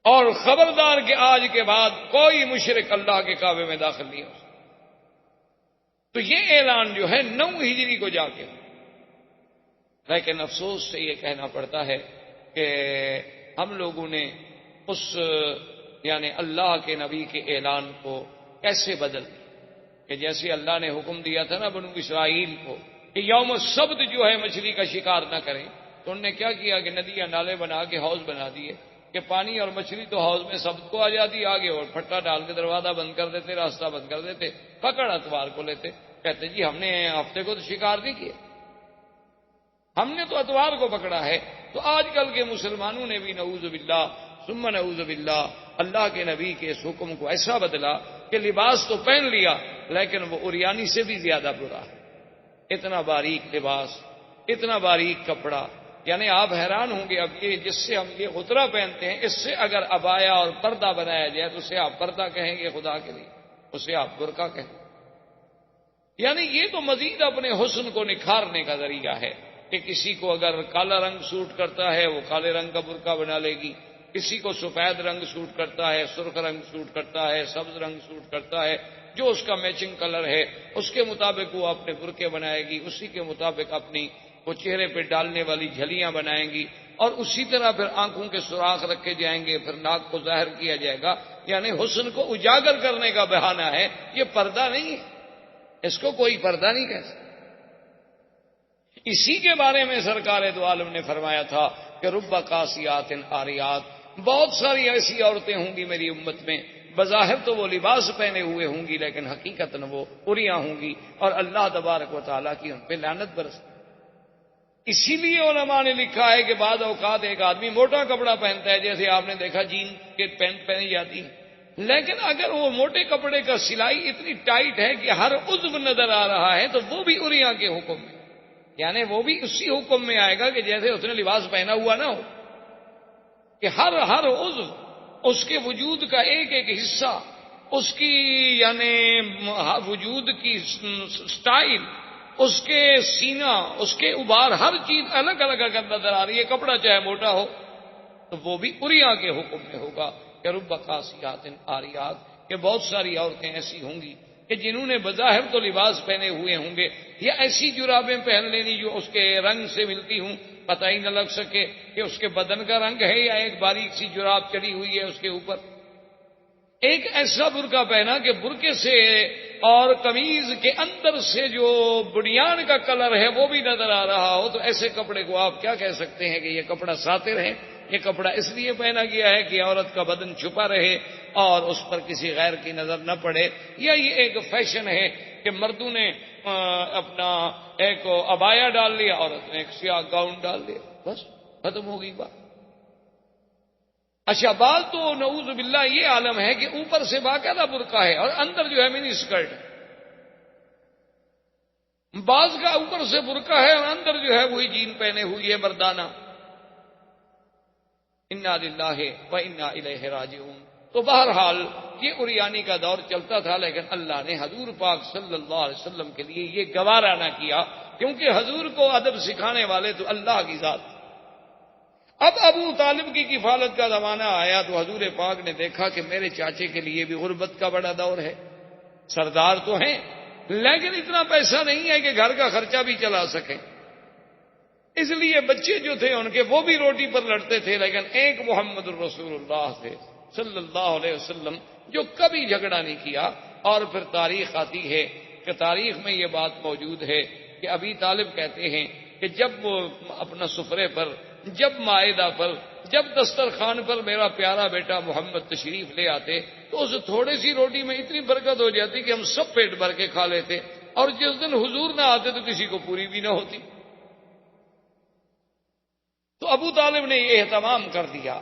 اور خبردار کہ آج کے بعد کوئی مشرک اللہ کے کعبے میں داخل نہیں ہو سکتا۔ تو یہ اعلان جو ہے 9 ہجری کو جا کے، لیکن افسوس سے یہ کہنا پڑتا ہے کہ ہم لوگوں نے اس یعنی اللہ کے نبی کے اعلان کو کیسے بدل دیا کہ جیسے اللہ نے حکم دیا تھا نا بنو اسرائیل کو کہ یوم السبت جو ہے مچھلی کا شکار نہ کریں، تو انہوں نے کیا کیا کہ ندیاں نالے بنا کے حوض بنا دیے کہ پانی اور مچھلی تو حوض میں سبت کو آ جاتی آگے، اور پھٹا ڈال کے دروازہ بند کر دیتے، راستہ بند کر دیتے، پکڑ اتوار کو لیتے، کہتے جی ہم نے ہفتے کو تو شکار نہیں کیا، ہم نے تو اتوار کو پکڑا ہے۔ تو آج کل کے مسلمانوں نے بھی نعوذ باللہ ثم نعوذ باللہ اللہ کے نبی کے اس حکم کو ایسا بدلا کہ لباس تو پہن لیا لیکن وہ عریانی سے بھی زیادہ برا ہے۔ اتنا باریک لباس، اتنا باریک کپڑا، یعنی آپ حیران ہوں گے اب یہ جس سے ہم یہ غترہ پہنتے ہیں اس سے اگر عبایا اور پردہ بنایا جائے تو اسے آپ پردہ کہیں گے خدا کے لیے، اسے آپ برقع کہیں گے۔ یعنی یہ تو مزید اپنے حسن کو نکھارنے کا ذریعہ ہے کہ کسی کو اگر کالا رنگ سوٹ کرتا ہے وہ کالے رنگ کا برقع بنا لے گی، کسی کو سفید رنگ سوٹ کرتا ہے، سرخ رنگ سوٹ کرتا ہے، سبز رنگ سوٹ کرتا ہے، جو اس کا میچنگ کلر ہے اس کے مطابق وہ اپنے برقعے بنائے گی، اسی کے مطابق اپنی وہ چہرے پہ ڈالنے والی جھلیاں بنائیں گی، اور اسی طرح پھر آنکھوں کے سوراخ رکھے جائیں گے، پھر ناک کو ظاہر کیا جائے گا۔ یعنی حسن کو اجاگر کرنے کا بہانہ ہے، یہ پردہ نہیں ہے، اس کو کوئی پردہ نہیں کہہ سکتا۔ اسی کے بارے میں سرکار دو عالم نے فرمایا تھا کہ رب قاسیات عاریات، بہت ساری ایسی عورتیں ہوں گی میری امت میں، بظاہر تو وہ لباس پہنے ہوئے ہوں گی لیکن حقیقتاً وہ عریاں ہوں گی، اور اللہ تبارک و تعالیٰ کی ان پہ لعنت برس۔ اسی لیے علماء نے لکھا ہے کہ بعض اوقات ایک آدمی موٹا کپڑا پہنتا ہے، جیسے آپ نے دیکھا جین کے پینٹ پہنی جاتی ہے، لیکن اگر وہ موٹے کپڑے کا سلائی اتنی ٹائٹ ہے کہ ہر عضو نظر آ رہا ہے تو وہ بھی عریاں کے حکم میں، یعنی وہ بھی اسی حکم میں آئے گا کہ جیسے اس نے لباس پہنا ہوا نہ ہو، کہ ہر عضو، اس کے وجود کا ایک ایک حصہ، اس کی یعنی وجود کی سٹائل، اس کے سینہ، اس کے ابار، ہر چیز الگ الگ اگر نظر آ رہی ہے، کپڑا چاہے موٹا ہو تو وہ بھی عریاں کے حکم میں ہوگا کہ رب قاسیات عاریات، کہ بہت ساری عورتیں ایسی ہوں گی کہ جنہوں نے بظاہر تو لباس پہنے ہوئے ہوں گے، یا ایسی جرابیں پہن لینی جو اس کے رنگ سے ملتی ہوں، پتہ ہی نہ لگ سکے کہ اس کے بدن کا رنگ ہے یا ایک باریک سی جراب چڑی ہوئی ہے اس کے اوپر، ایک ایسا برقع پہنا کہ برقعے سے اور قمیض کے اندر سے جو بنیان کا کلر ہے وہ بھی نظر آ رہا ہو، تو ایسے کپڑے کو آپ کیا کہہ سکتے ہیں کہ یہ کپڑا ساتر ہے؟ یہ کپڑا اس لیے پہنا گیا ہے کہ عورت کا بدن چھپا رہے اور اس پر کسی غیر کی نظر نہ پڑے، یا یہ ایک فیشن ہے کہ مردوں نے اپنا ایک عبایا ڈال لیا، عورت نے ایک سیاہ گاؤن ڈال لیا، بس ختم ہو گئی بات۔ اچھا، بات تو نعوذ باللہ یہ عالم ہے کہ اوپر سے باقاعدہ برقع ہے اور اندر جو ہے منی اسکرٹ ہے، بعض کا اوپر سے برقع ہے اور اندر جو ہے وہی جین پہنے ہوئی ہے مردانہ۔ انا للہ و انا الیہ راجعون۔ تو بہرحال یہ عریانی کا دور چلتا تھا، لیکن اللہ نے حضور پاک صلی اللہ علیہ وسلم کے لیے یہ گوارا نہ کیا، کیونکہ حضور کو ادب سکھانے والے تو اللہ کی ذات۔ اب ابو طالب کی کفالت کا زمانہ آیا تو حضور پاک نے دیکھا کہ میرے چاچے کے لیے بھی غربت کا بڑا دور ہے، سردار تو ہیں لیکن اتنا پیسہ نہیں ہے کہ گھر کا خرچہ بھی چلا سکیں، اس لیے بچے جو تھے ان کے وہ بھی روٹی پر لڑتے تھے، لیکن ایک محمد الرسول اللہ تھے صلی اللہ علیہ وسلم جو کبھی جھگڑا نہیں کیا۔ اور پھر تاریخ آتی ہے کہ تاریخ میں یہ بات موجود ہے کہ ابی طالب کہتے ہیں کہ جب وہ اپنا سفرے پر، جب مائدہ پر، جب دسترخوان پر میرا پیارا بیٹا محمد تشریف لے آتے تو اس تھوڑی سی روٹی میں اتنی برکت ہو جاتی کہ ہم سب پیٹ بھر کے کھا لیتے، اور جس دن حضور نہ آتے تو کسی کو پوری بھی نہ ہوتی۔ تو ابو طالب نے یہ اہتمام کر دیا،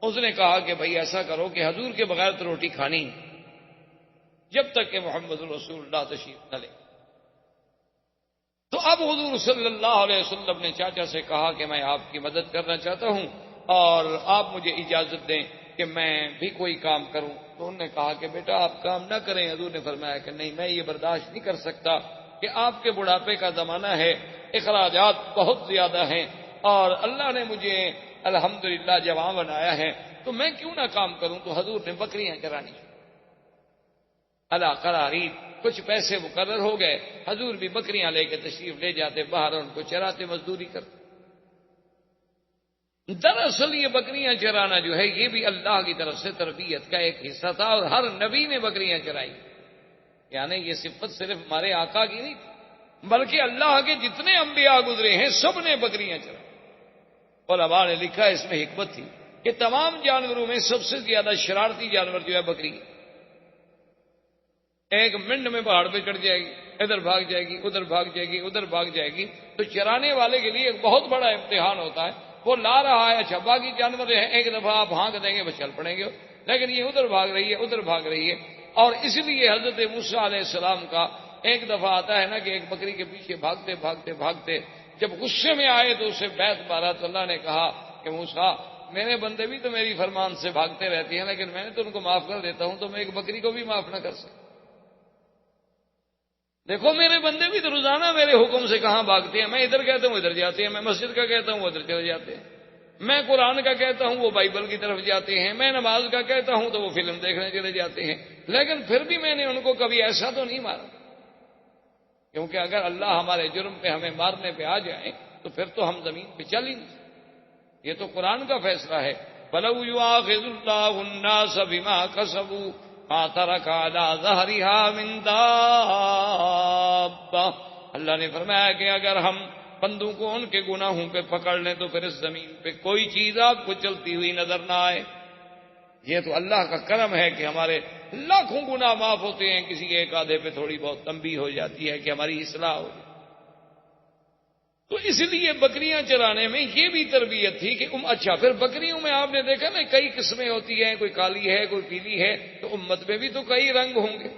اس نے کہا کہ بھائی ایسا کرو کہ حضور کے بغیر تو روٹی کھانی جب تک کہ محمد رسول اللہ تشریف نہ لے۔ تو اب حضور صلی اللہ علیہ وسلم نے چاچا سے کہا کہ میں آپ کی مدد کرنا چاہتا ہوں اور آپ مجھے اجازت دیں کہ میں بھی کوئی کام کروں۔ تو انہوں نے کہا کہ بیٹا آپ کام نہ کریں۔ حضور نے فرمایا کہ نہیں، میں یہ برداشت نہیں کر سکتا کہ آپ کے بڑھاپے کا زمانہ ہے، اخراجات بہت زیادہ ہیں، اور اللہ نے مجھے الحمدللہ جوان بنایا ہے، تو میں کیوں نہ کام کروں۔ تو حضور نے بکریاں چرانی الا قرارید کچھ پیسے مقرر ہو گئے، حضور بھی بکریاں لے کے تشریف لے جاتے باہر، ان کو چراتے، مزدوری کرتے۔ دراصل یہ بکریاں چرانا جو ہے یہ بھی اللہ کی طرف سے تربیت کا ایک حصہ تھا، اور ہر نبی نے بکریاں چرائی، یعنی یہ صفت صرف ہمارے آقا کی نہیں تھی، بلکہ اللہ کے جتنے انبیاء گزرے ہیں سب نے بکریاں چرائی۔ علماء نے لکھا ہے اس میں حکمت تھی کہ تمام جانوروں میں سب سے زیادہ شرارتی جانور جو ہے بکری ہے۔ ایک منٹ میں پہاڑ پہ چڑھ جائے گی، ادھر بھاگ جائے گی، ادھر بھاگ جائے گی، ادھر بھاگ جائے گی، تو چرانے والے کے لیے ایک بہت بڑا امتحان ہوتا ہے۔ وہ لا رہا ہے، اچھا باقی جانور ہیں ایک دفعہ آپ بھانک دیں گے بس چل پڑیں گے، لیکن یہ ادھر بھاگ رہی ہے، ادھر بھاگ رہی ہے۔ اور اس لیے حضرت موسیٰ علیہ السلام کا ایک دفعہ آتا ہے نا کہ ایک بکری کے پیچھے بھاگتے بھاگتے بھاگتے جب غصے میں آئے تو اسے بیت مارا، تو اللہ نے کہا کہ موسیٰ میرے بندے بھی تو میری فرمان سے بھاگتے رہتے ہیں، لیکن میں نے تو ان کو معاف کر دیتا ہوں، تو میں ایک بکری کو بھی معاف نہ کر سکتا؟ دیکھو میرے بندے بھی تو روزانہ میرے حکم سے کہاں بھاگتے ہیں، میں ادھر کہتا ہوں ادھر جاتے ہیں، میں مسجد کا کہتا ہوں ادھر چلے جاتے ہیں، میں قرآن کا کہتا ہوں وہ بائبل کی طرف جاتے ہیں، میں نماز کا کہتا ہوں تو وہ فلم دیکھنے چلے جاتے ہیں، لیکن پھر بھی میں نے ان کو کبھی ایسا تو نہیں مارا، کیونکہ اگر اللہ ہمارے جرم پہ ہمیں مارنے پہ آ جائے تو پھر تو ہم زمین پہ چل ہی نہیں سکتے۔ یہ تو قرآن کا فیصلہ ہے، وَلَوْ يُؤَاخِذُ اللَّهُ النَّاسَ بِمَا كَسَبُوا مَا تَرَكَ عَلَىٰ ظَهْرِهَا مِن دَابَّةٍ۔ اللہ نے فرمایا کہ اگر ہم بندوں کو ان کے گناہوں پہ پکڑ لیں تو پھر اس زمین پہ کوئی چیز آپ کو چلتی ہوئی نظر نہ آئے۔ یہ تو اللہ کا کرم ہے کہ ہمارے لاکھوں گناہ معاف ہوتے ہیں، کسی ایک آدھے پہ تھوڑی بہت تنبیہ ہو جاتی ہے کہ ہماری اصلاح ہو جائے۔ تو اس لیے بکریاں چرانے میں یہ بھی تربیت تھی کہ اچھا پھر بکریوں میں آپ نے دیکھا نا کئی قسمیں ہوتی ہیں، کوئی کالی ہے کوئی پیلی ہے، تو امت میں بھی تو کئی رنگ ہوں گے۔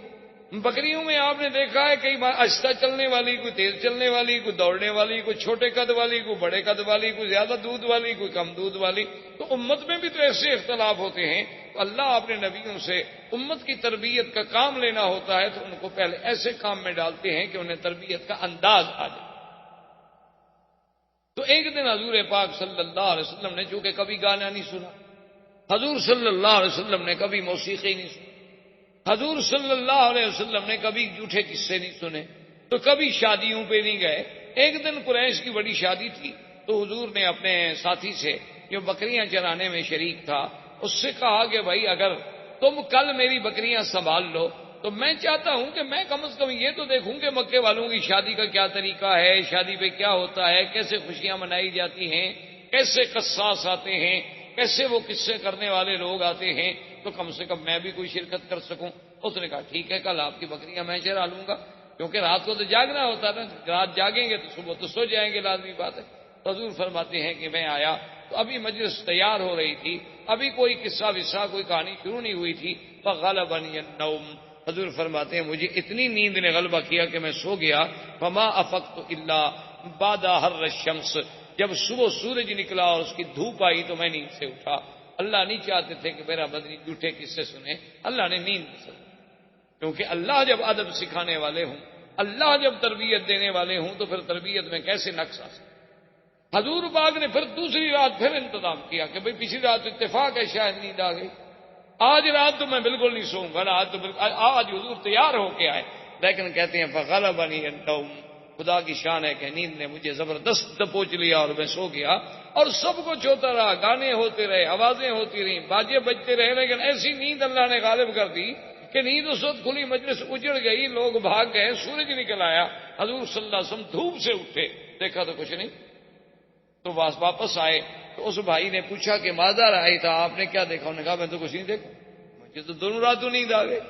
بکریوں میں آپ نے دیکھا ہے کئی آہستہ چلنے والی، کوئی تیز چلنے والی، کوئی دوڑنے والی، کوئی چھوٹے قد والی، کوئی بڑے قد والی، کوئی زیادہ دودھ والی، کوئی کم دودھ والی۔ تو امت میں بھی تو ایسے اختلاف ہوتے ہیں، تو اللہ اپنے نبیوں سے امت کی تربیت کا کام لینا ہوتا ہے تو ان کو پہلے ایسے کام میں ڈالتے ہیں کہ انہیں تربیت کا انداز آ جائے۔ تو ایک دن حضور پاک صلی اللہ علیہ وسلم نے چونکہ کبھی گانا نہیں سنا، حضور صلی اللہ علیہ وسلم نے کبھی موسیقی نہیں سنی، حضور صلی اللہ علیہ وسلم نے کبھی جھوٹے قصے نہیں سنے، تو کبھی شادیوں پہ نہیں گئے۔ ایک دن قریش کی بڑی شادی تھی، تو حضور نے اپنے ساتھی سے جو بکریاں چرانے میں شریک تھا اس سے کہا کہ بھائی اگر تم کل میری بکریاں سنبھال لو تو میں چاہتا ہوں کہ میں کم از کم یہ تو دیکھوں کہ مکے والوں کی شادی کا کیا طریقہ ہے، شادی پہ کیا ہوتا ہے، کیسے خوشیاں منائی جاتی ہیں، کیسے قصاص آتے ہیں، کیسے وہ قصے کرنے والے لوگ آتے ہیں، تو کم سے کم میں بھی کوئی شرکت کر سکوں۔ اس نے کہا ٹھیک ہے کل آپ کی بکریاں میں چرا لوں گا، کیونکہ رات کو تو جاگنا ہوتا ہے نا، رات جاگیں گے تو صبح تو سو جائیں گے، لازمی بات ہے۔ حضور فرماتے ہیں کہ میں آیا تو ابھی مجلس تیار ہو رہی تھی، ابھی کوئی قصہ وصہ کوئی کہانی شروع نہیں ہوئی تھی، فغلبنی النوم، حضور فرماتے ہیں مجھے اتنی نیند نے غلبہ کیا کہ میں سو گیا، فما افقت الا بعد حر الشمس، جب صبح سورج نکلا اور اس کی دھوپ آئی تو میں نیند سے اٹھا۔ اللہ نہیں چاہتے تھے کہ میرا بدنی جھوٹے قصے سنے، اللہ نے نیند سے، کیونکہ اللہ جب ادب سکھانے والے ہوں، اللہ جب تربیت دینے والے ہوں تو پھر تربیت میں کیسے نقص آ سکتا۔ حضور پاک نے پھر دوسری رات پھر انتظام کیا کہ بھئی پچھلی رات اتفاق ہے شاید نیند آ گئی، آج رات تو میں بالکل نہیں سوؤں گا، آج حضور تیار ہو کے آئے، لیکن کہتے ہیں فغلبنی النوم، خدا کی شان ہے کہ نیند نے مجھے زبردست دبوچ لیا اور میں سو گیا، اور سب کچھ ہوتا رہا، گانے ہوتے رہے، آوازیں ہوتی رہیں، باجے بجتے رہے، لیکن ایسی نیند اللہ نے غالب کر دی کہ نیند اس وقت کھلی، مجلس اجڑ گئی، لوگ بھاگ گئے، سورج نکل آیا، حضور صلی اللہ علیہ وسلم دھوپ سے اٹھے، دیکھا تو کچھ نہیں، تو واپس آئے تو اس بھائی نے پوچھا کہ ماذا رأیت تھا، آپ نے کیا دیکھا؟ انہوں نے کہا میں تو کچھ نہیں دیکھا، مجھے تو دونوں راتوں نیند آ گئی۔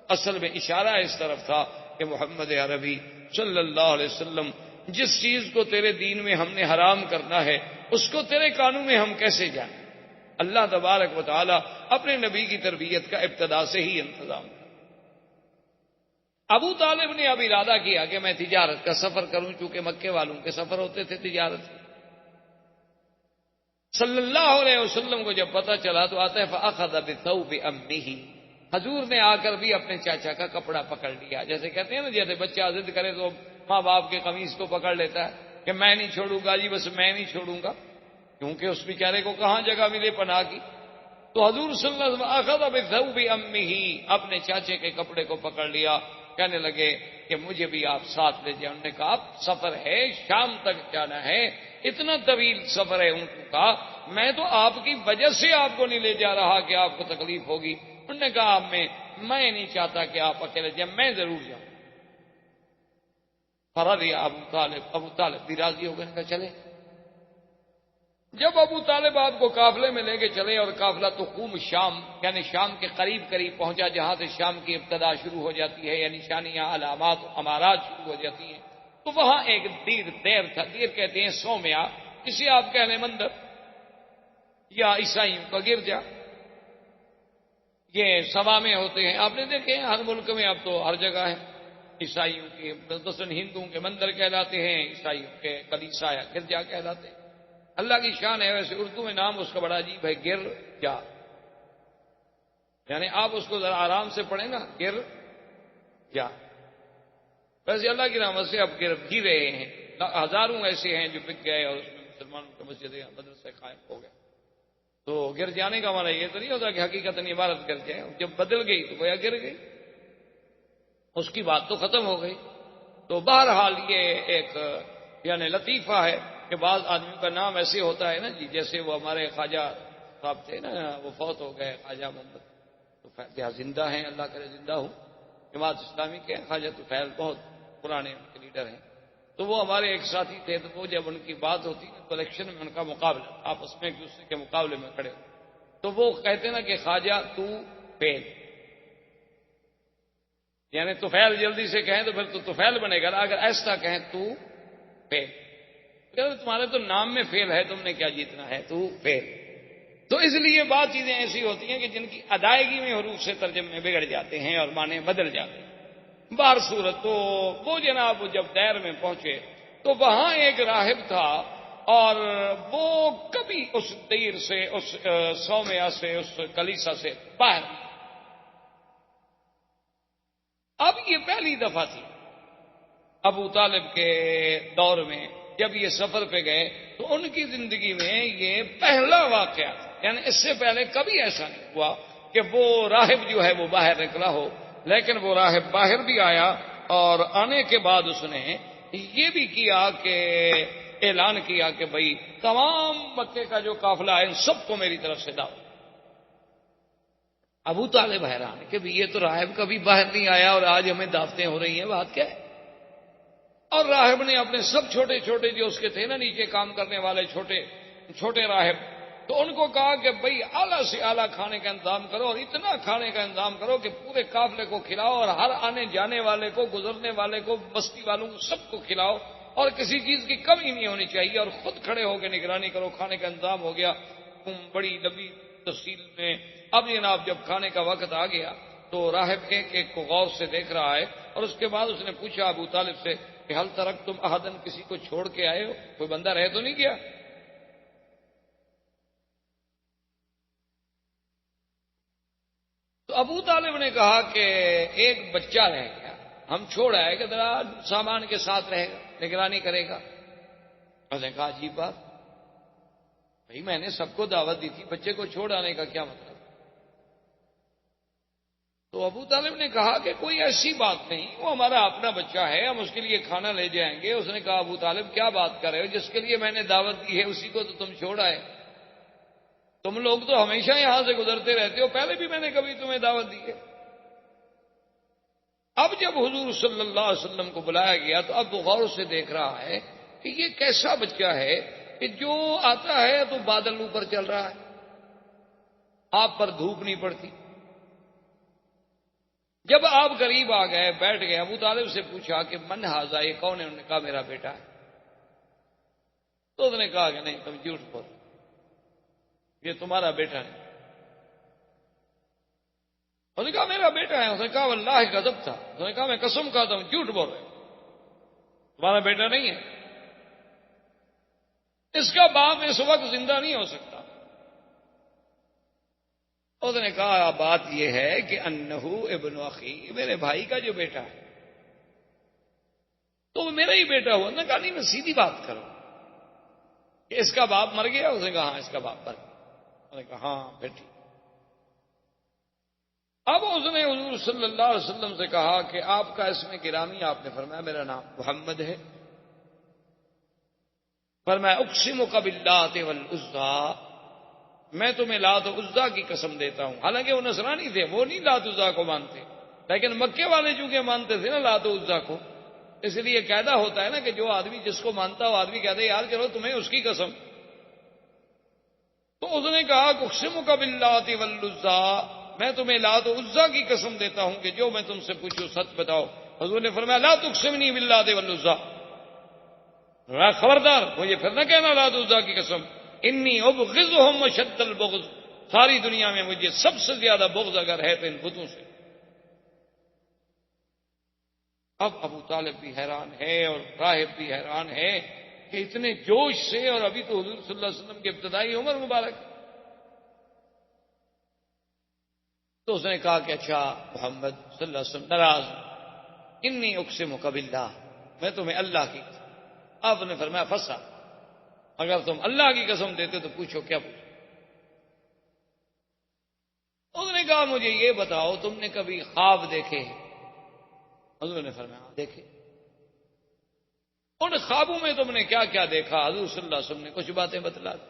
اصل میں اشارہ اس طرف تھا کہ محمد عربی صلی اللہ علیہ وسلم جس چیز کو تیرے دین میں ہم نے حرام کرنا ہے اس کو تیرے قانون میں ہم کیسے جانیں؟ اللہ تبارک و تعالی اپنے نبی کی تربیت کا ابتدا سے ہی انتظام کیا۔ ابو طالب نے اب ارادہ کیا کہ میں تجارت کا سفر کروں، چونکہ مکے والوں کے سفر ہوتے تھے تجارت۔ صلی اللہ علیہ وسلم کو جب پتہ چلا تو آتا ہے فأخذ بثوب امہ، حضور نے آ کر بھی اپنے چاچا کا کپڑا پکڑ لیا، جیسے کہتے ہیں نا جیسے بچہ ضد کرے تو ماں باپ کے قمیص کو پکڑ لیتا ہے کہ میں نہیں چھوڑوں گا جی، بس میں نہیں چھوڑوں گا، کیونکہ اس بیچارے کو کہاں جگہ ملے پناہ کی۔ تو حضور صلی اللہ علیہ وسلم اخذ بثوب امہ، اپنے چاچے کے کپڑے کو پکڑ لیا کہ کہنے لگے کہ مجھے بھی آپ ساتھ لے جائیں. انہوں نے کہا اب سفر ہے، شام تک جانا ہے، اتنا طویل سفر ہے اونٹوں کا، میں تو آپ کی وجہ سے آپ کو نہیں لے جا رہا کہ آپ کو تکلیف ہوگی. انہوں نے کہا میں نہیں چاہتا کہ آپ اکیلے جائیں، میں ضرور جاؤں. فرض ابو طالب بھی راضی ہو گئے، کہا چلے. جب ابو طالب آپ کو قافلے میں لے کے چلے اور قافلہ تقوم شام یعنی شام کے قریب قریب پہنچا، جہاں سے شام کی ابتدا شروع ہو جاتی ہے یا نشانیاں علامات امارات شروع ہو جاتی ہیں، تو وہاں ایک دیر تھا. دیر کہتے ہیں سومیا، اسے آپ کہہ لیں مندر یا عیسائیوں کا گرجا. یہ سوا میں ہوتے ہیں، آپ نے دیکھے ہیں ہر ملک میں، اب تو ہر جگہ ہے. عیسائیوں کے مثلاً ہندوؤں کے مندر کہلاتے ہیں، عیسائیوں کے کلیسا یا گرجا کہلاتے ہیں. اللہ کی شان ہے. ویسے اردو میں نام اس کا بڑا عجیب ہے، گر جا، یعنی آپ اس کو ذرا آرام سے پڑھیں نا، گر جا. ویسے اللہ کی رحمت سے اب گر بھی رہے ہیں، ہزاروں ایسے ہیں جو بک گئے اور اس میں مسلمانوں کے مسجدیں مدرسے قائم ہو گئے. تو گر جانے کا معنی یہ تو نہیں ہوتا کہ حقیقت عبارت گر جائے. جب بدل گئی تو گویا گر گئی، اس کی بات تو ختم ہو گئی. تو بہرحال یہ ایک یعنی لطیفہ ہے کہ بعض آدمیوں کا نام ایسے ہوتا ہے نا جی، جیسے وہ ہمارے خواجہ صاحب تھے نا، وہ فوت ہو گئے، خواجہ محمد تو زندہ ہیں، اللہ کرے زندہ ہوں، جماعت اسلامی کے خواجہ تو فیض بہت پرانے ان کے لیڈر ہیں. تو وہ ہمارے ایک ساتھی تھے. تو وہ جب ان کی بات ہوتی نا تو الیکشن میں ان کا مقابلہ، آپس میں ایک دوسرے کے مقابلے میں کھڑے ہو، تو وہ کہتے نا کہ خواجہ تو فیل، یعنی تو فیل جلدی سے کہیں تو پھر تو فیل بنے گا نا، اگر ایسا کہیں تو فیل، تمہارے تو نام میں فیل ہے، تم نے کیا جیتنا ہے، تو فیل. تو اس لیے بعض چیزیں ایسی ہوتی ہیں کہ جن کی ادائیگی میں حروف سے ترجمے بگڑ جاتے ہیں اور معنی بدل جاتے ہیں. بار صورت تو وہ جناب جب دیر میں پہنچے تو وہاں ایک راہب تھا، اور وہ کبھی اس دیر سے اس سومیا سے اس کلیسا سے باہر. اب یہ پہلی دفعہ تھی ابو طالب کے دور میں، جب یہ سفر پہ گئے تو ان کی زندگی میں یہ پہلا واقعہ تھا. یعنی اس سے پہلے کبھی ایسا نہیں ہوا کہ وہ راہب جو ہے وہ باہر نکلا ہو. لیکن وہ راہب باہر بھی آیا، اور آنے کے بعد اس نے یہ بھی کیا کہ اعلان کیا کہ بھئی تمام مکے کا جو قافلہ ہے ان سب کو میری طرف سے دعوت. ابو طالب حیران کہ بھی یہ تو راہب کبھی باہر نہیں آیا اور آج ہمیں دعوتیں ہو رہی ہیں، بات کیا ہے. اور راہب نے اپنے سب چھوٹے چھوٹے جو اس کے تھے نا نیچے کام کرنے والے چھوٹے چھوٹے راہب، تو ان کو کہا کہ بھئی اعلیٰ سے اعلیٰ کھانے کا انتظام کرو، اور اتنا کھانے کا انتظام کرو کہ پورے قافلے کو کھلاؤ، اور ہر آنے جانے والے کو، گزرنے والے کو، بستی والوں کو سب کو کھلاؤ، اور کسی چیز کی کمی نہیں ہونی چاہیے. اور خود کھڑے ہو کے نگرانی کرو. کھانے کا انتظام ہو گیا بڑی لمبی تفصیل میں. اب جناب جب کھانے کا وقت آ گیا تو راہب ایک ایک کو غور سے دیکھ رہا ہے، اور اس کے بعد اس نے پوچھا ابو طالب سے کہ حل ترک تم احدن، کسی کو چھوڑ کے آئے ہو، کوئی بندہ رہ تو نہیں گیا. تو ابو طالب نے کہا کہ ایک بچہ رہ گیا، ہم چھوڑ آئے کہ ذرا سامان کے ساتھ رہے گا، نگرانی کرے گا. اس نے کہا عجیب بات، بھائی میں نے سب کو دعوت دی تھی، بچے کو چھوڑ آنے کا کیا مطلب. تو ابو طالب نے کہا کہ کوئی ایسی بات نہیں، وہ ہمارا اپنا بچہ ہے، ہم اس کے لیے کھانا لے جائیں گے. اس نے کہا ابو طالب کیا بات کر رہے ہو، جس کے لیے میں نے دعوت دی ہے اسی کو تو تم چھوڑ آئے. تم لوگ تو ہمیشہ یہاں سے گزرتے رہتے ہو، پہلے بھی میں نے کبھی تمہیں دعوت دی ہے. اب جب حضور صلی اللہ علیہ وسلم کو بلایا گیا تو اب وہ غور سے دیکھ رہا ہے کہ یہ کیسا بچہ ہے کہ جو آتا ہے تو بادل اوپر چل رہا ہے، آپ پر دھوپ نہیں پڑتی. جب آپ قریب آ گئے، بیٹھ گئے، ابو طالب سے پوچھا کہ من ہاذا، یہ کون ہے. انہوں نے کہا میرا بیٹا ہے. تو اس نے کہا کہ نہیں تم جھوٹ بول، یہ تمہارا بیٹا نہیں. اس نے کہا میرا بیٹا ہے. اس نے کہا واللہ غضب تھا. اس نے کہا میں قسم کھاتا ہوں جھوٹ بول رہے تمہارا بیٹا نہیں ہے. اس کا باپ اس وقت زندہ نہیں ہو سکتا. اس نے کہا بات یہ ہے کہ انہو ابن اخی، میرے بھائی کا جو بیٹا ہے تو وہ میرا ہی بیٹا ہوا. نے کہا نہیں میں سیدھی بات کروں کہ اس کا باپ مر گیا. اس نے کہا ہاں اس کا باپ مر گیا. اس نے کہا ہاں پھر ٹھیک. اب اب اس نے حضور صلی اللہ علیہ وسلم سے کہا کہ آپ کا اسم گرامی، آپ نے فرمایا میرا نام محمد ہے. فرمایا اقسمک باللات والعزیٰ، میں تمہیں لات و عزیٰ کی قسم دیتا ہوں. حالانکہ وہ نصرانی تھے، وہ نہیں لات و عزیٰ کو مانتے، لیکن مکے والے چونکہ مانتے تھے نا لات و عزیٰ کو، اس لیے قاعدہ ہوتا ہے نا کہ جو آدمی جس کو مانتا وہ آدمی کہتا ہے یار چلو تمہیں اس کی قسم. تو اس نے کہا اقسمک باللات والعزیٰ، میں تمہیں لات و عزیٰ کی قسم دیتا ہوں کہ جو میں تم سے پوچھوں سچ بتاؤ. حضور نے فرمایا لا تقسمنی باللات والعزیٰ، خبردار مجھے پھر نہ کہنا لات و عزیٰ کی قسم. انی ابغضهم اشد البغض، ساری دنیا میں مجھے سب سے زیادہ بغض اگر ہے تو ان بتوں سے. اب ابو طالب بھی حیران ہے اور راہب بھی حیران ہے کہ اتنے جوش سے، اور ابھی تو حضور صلی اللہ علیہ وسلم کی ابتدائی عمر مبارک. تو اس نے کہا کہ اچھا محمد صلی اللہ علیہ وسلم ناراض، انی اقسمک باللہ، میں تمہیں اللہ کی قسم. آپ نے فرمایا فسا، اگر تم اللہ کی قسم دیتے تو پوچھو کیا پوچھو. اس نے کہا مجھے یہ بتاؤ تم نے کبھی خواب دیکھے ہیں؟ حضور نے فرمایا دیکھے. ان خوابوں میں تم نے کیا کیا دیکھا؟ حضور صلی اللہ علیہ وسلم نے کچھ باتیں بتلا دی.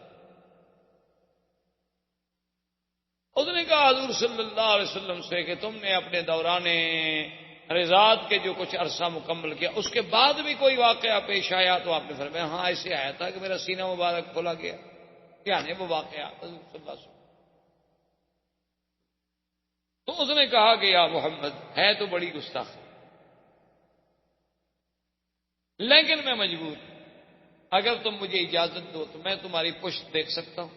اس نے کہا حضور صلی اللہ علیہ وسلم سے کہ تم نے اپنے دوران رضاعت کے جو کچھ عرصہ مکمل کیا اس کے بعد بھی کوئی واقعہ پیش آیا؟ تو آپ نے فرمایا ہاں ایسے آیا تھا کہ میرا سینہ مبارک کھولا گیا. یعنی وہ واقعہ حضور صلی اللہ علیہ وسلم. تو اس نے کہا کہ یا محمد ہے تو بڑی گستاخی، لیکن میں مجبور، اگر تم مجھے اجازت دو تو میں تمہاری پشت دیکھ سکتا ہوں.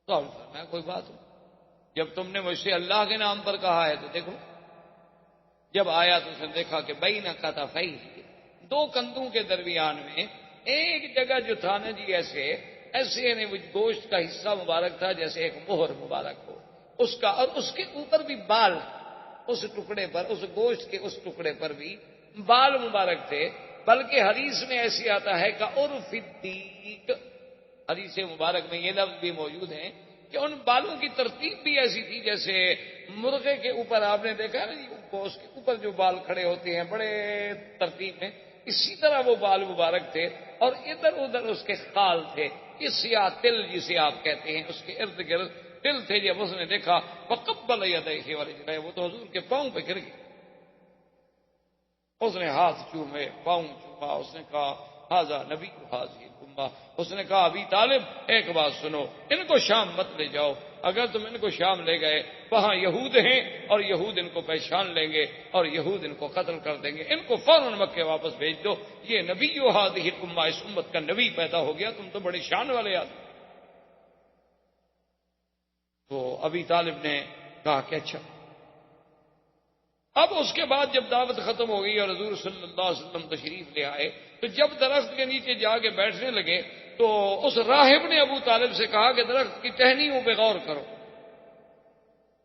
تو آپ نے فرمایا کوئی بات نہیں، جب تم نے مجھ سے اللہ کے نام پر کہا ہے تو دیکھو. جب آیا تو اس نے دیکھا کہ بین کتفیہ، دو کندھوں کے درمیان میں ایک جگہ جو تھا نا جی ایسے یعنی وہ گوشت کا حصہ مبارک تھا جیسے ایک مہر مبارک ہو اس کا، اور اس کے اوپر بھی بال، اس ٹکڑے پر، اس گوشت کے اس ٹکڑے پر بھی بال مبارک تھے. بلکہ حدیث میں ایسی آتا ہے کہ عرف الدیک، حدیث مبارک میں یہ لفظ بھی موجود ہیں کہ ان بالوں کی ترتیب بھی ایسی تھی جیسے مرغے کے اوپر آپ نے دیکھا ہے نا جی گوشت کے اوپر جو بال کھڑے ہوتے ہیں بڑے ترتیب میں، اسی طرح وہ بال مبارک تھے. اور ادھر ادھر اس کے خال تھے، یہ سیاہ تل جسے آپ کہتے ہیں، اس کے ارد گرد تل تھے. جب اس نے دیکھا فقبل یدیہ ورجلہ، وہ تو حضور کے پاؤں پہ گر گئے. اس نے ہاتھ چومے، پاؤں چوما. اس نے کہا ھذا نبی ھذہ الامہ. اس نے کہا ابی طالب ایک بات سنو، ان کو شام مت لے جاؤ. اگر تم ان کو شام لے گئے وہاں یہود ہیں اور یہود ان کو پہچان لیں گے اور یہود ان کو قتل کر دیں گے. ان کو فوراً مکے واپس بھیج دو. یہ نبی ھذہ الامہ، اس امت کا نبی پیدا ہو گیا، تم تو بڑی شان والے آدمی. تو ابی طالب نے کہا کہ اچھا. اب اس کے بعد جب دعوت ختم ہو گئی اور حضور صلی اللہ علیہ وسلم تشریف لے آئے تو جب درخت کے نیچے جا کے بیٹھنے لگے تو اس راہب نے ابو طالب سے کہا کہ درخت کی ٹہنیوں پہ غور کرو.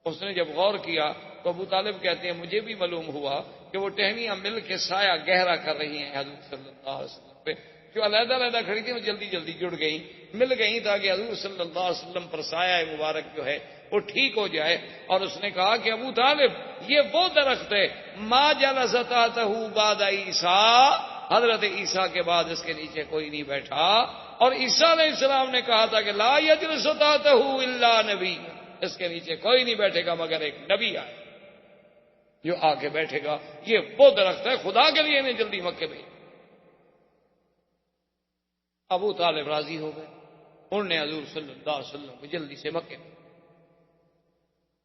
اس نے جب غور کیا تو ابو طالب کہتے ہیں مجھے بھی معلوم ہوا کہ وہ ٹہنیاں مل کے سایہ گہرا کر رہی ہیں حضور صلی اللہ علیہ وسلم پہ. جو علیحدہ علیحدہ کھڑی تھی وہ جلدی جلدی جڑ گئیں، مل گئیں تاکہ حضور صلی اللہ علیہ وسلم پر سایہ مبارک جو ہے وہ ٹھیک ہو جائے. اور اس نے کہا کہ ابو طالب یہ وہ درخت ہے ما جلس تحتہ بعد عیسیٰ، حضرت عیسیٰ کے بعد اس کے نیچے کوئی نہیں بیٹھا. اور عیسیٰ علیہ السلام نے کہا تھا کہ لا یجلس تحتہ الا نبی، اس کے نیچے کوئی نہیں بیٹھے گا مگر ایک نبی آئے جو آ کے بیٹھے گا. یہ وہ درخت ہے، خدا کے لیے انہیں جلدی مکے بھیج. ابو طالب راضی ہو گئے، انہوں نے حضور صلی اللہ علیہ وسلم کو جلدی سے مکے میں،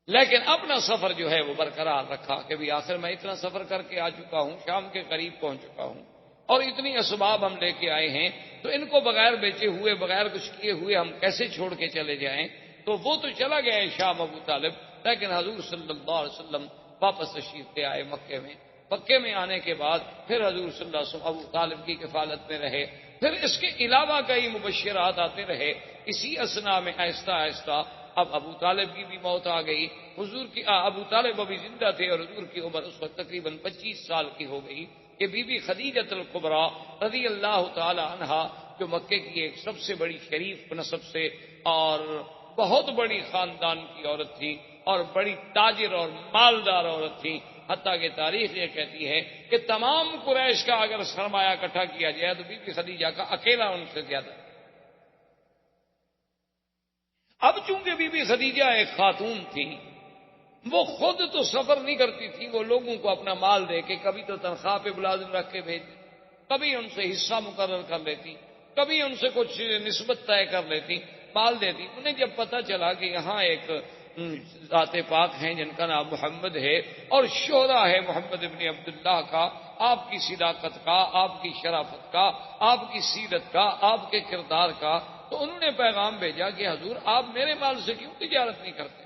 لیکن اپنا سفر جو ہے وہ برقرار رکھا کہ بھی آخر میں اتنا سفر کر کے آ چکا ہوں، شام کے قریب پہنچ چکا ہوں اور اتنی اسباب ہم لے کے آئے ہیں تو ان کو بغیر بیچے ہوئے بغیر کچھ کیے ہوئے ہم کیسے چھوڑ کے چلے جائیں. تو وہ تو چلا گیا ہے شام ابو طالب، لیکن حضور صلی اللہ علیہ وسلم واپس تشریف لے آئے مکے میں. مکے میں آنے کے بعد پھر حضور صلی اللہ علیہ وسلم ابو طالب کی کفالت میں رہے. پھر اس کے علاوہ کئی مبشرات آتے رہے. اسی اسنا میں آہستہ آہستہ اب ابو طالب کی بھی موت آ گئی. حضور کی ابو طالب ابھی زندہ تھے اور حضور کی عمر اس وقت تقریباً 25 سال کی ہو گئی کہ بی بی خدیجۃ الکبریٰ رضی اللہ تعالی عنہا جو مکے کی ایک سب سے بڑی شریف نسب سے اور بہت بڑی خاندان کی عورت تھی، اور بڑی تاجر اور مالدار عورت تھی، حتیٰ کہ تاریخ یہ کہتی ہے کہ تمام قریش کا اگر سرمایہ اکٹھا کیا جائے تو بی بی خدیجہ کا اکیلا ان سے زیادہ۔ اب چونکہ بی بی خدیجہ ایک خاتون تھی، وہ خود تو سفر نہیں کرتی تھی، وہ لوگوں کو اپنا مال دے کے کبھی تو تنخواہ پہ ملازم رکھ کے بھیج دیتی، کبھی ان سے حصہ مقرر کر لیتی، کبھی ان سے کچھ نسبت طے کر لیتی، مال دیتی۔ انہیں جب پتہ چلا کہ یہاں ایک ذات پاک ہیں جن کا نام محمد ہے اور شہرہ ہے محمد ابن عبداللہ کا، آپ کی صداقت کا، آپ کی شرافت کا، آپ کی سیرت کا، آپ کے کردار کا، تو انہوں نے پیغام بھیجا کہ حضور آپ میرے مال سے کیوں تجارت نہیں کرتے؟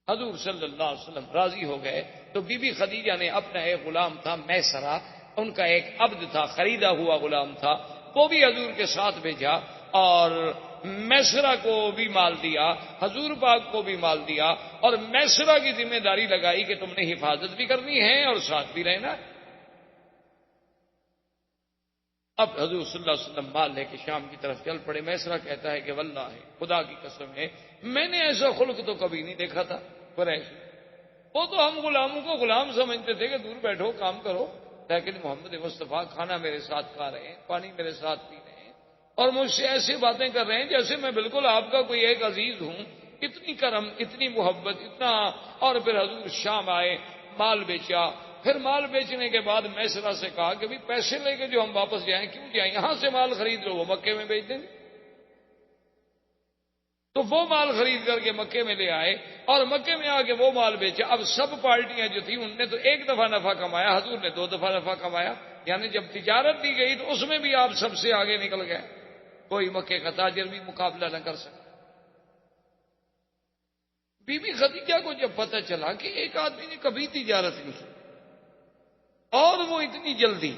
حضور صلی اللہ علیہ وسلم راضی ہو گئے۔ تو بی بی خدیجہ نے اپنا ایک غلام تھا میسرہ، ان کا ایک عبد تھا، خریدا ہوا غلام تھا، وہ بھی حضور کے ساتھ بھیجا اور میسرہ کو بھی مال دیا، حضور پاک کو بھی مال دیا، اور میسرہ کی ذمہ داری لگائی کہ تم نے حفاظت بھی کرنی ہے اور ساتھ بھی رہنا۔ اب حضور صلی اللہ علیہ وسلم مال لے کے شام کی طرف چل پڑے۔ میسرہ کہتا ہے کہ واللہ ہے، خدا کی قسم ہے، میں نے ایسا خلق تو کبھی نہیں دیکھا تھا قریش۔ وہ تو ہم غلاموں کو غلام سمجھتے تھے کہ دور بیٹھو کام کرو، لیکن محمد مصطفیٰ کھانا میرے ساتھ کھا رہے ہیں، پانی میرے ساتھ پی رہے ہیں، اور مجھ سے ایسی باتیں کر رہے ہیں جیسے میں بالکل آپ کا کوئی ایک عزیز ہوں۔ اتنی کرم، اتنی محبت، اتنا۔ اور پھر حضور شام آئے، مال بیچا، پھر مال بیچنے کے بعد میسرہ سے کہا کہ بھی پیسے لے کے جو ہم واپس جائیں کیوں جائیں، یہاں سے مال خرید لو، وہ مکے میں بیچ دیں گے۔ تو وہ مال خرید کر کے مکے میں لے آئے اور مکے میں آ کے وہ مال بیچا۔ اب سب پارٹیاں جو تھیں ان نے تو ایک دفعہ نفع کمایا، حضور نے 2 دفعہ نفع کمایا، یعنی جب تجارت دی گئی تو اس میں بھی آپ سب سے آگے نکل گئے، کوئی مکے کا تاجر بھی مقابلہ نہ کر سکا۔ بی بی خدیجہ کو جب پتہ چلا کہ ایک آدمی نے کبھی تجارت نہیں کی اور وہ اتنی جلدی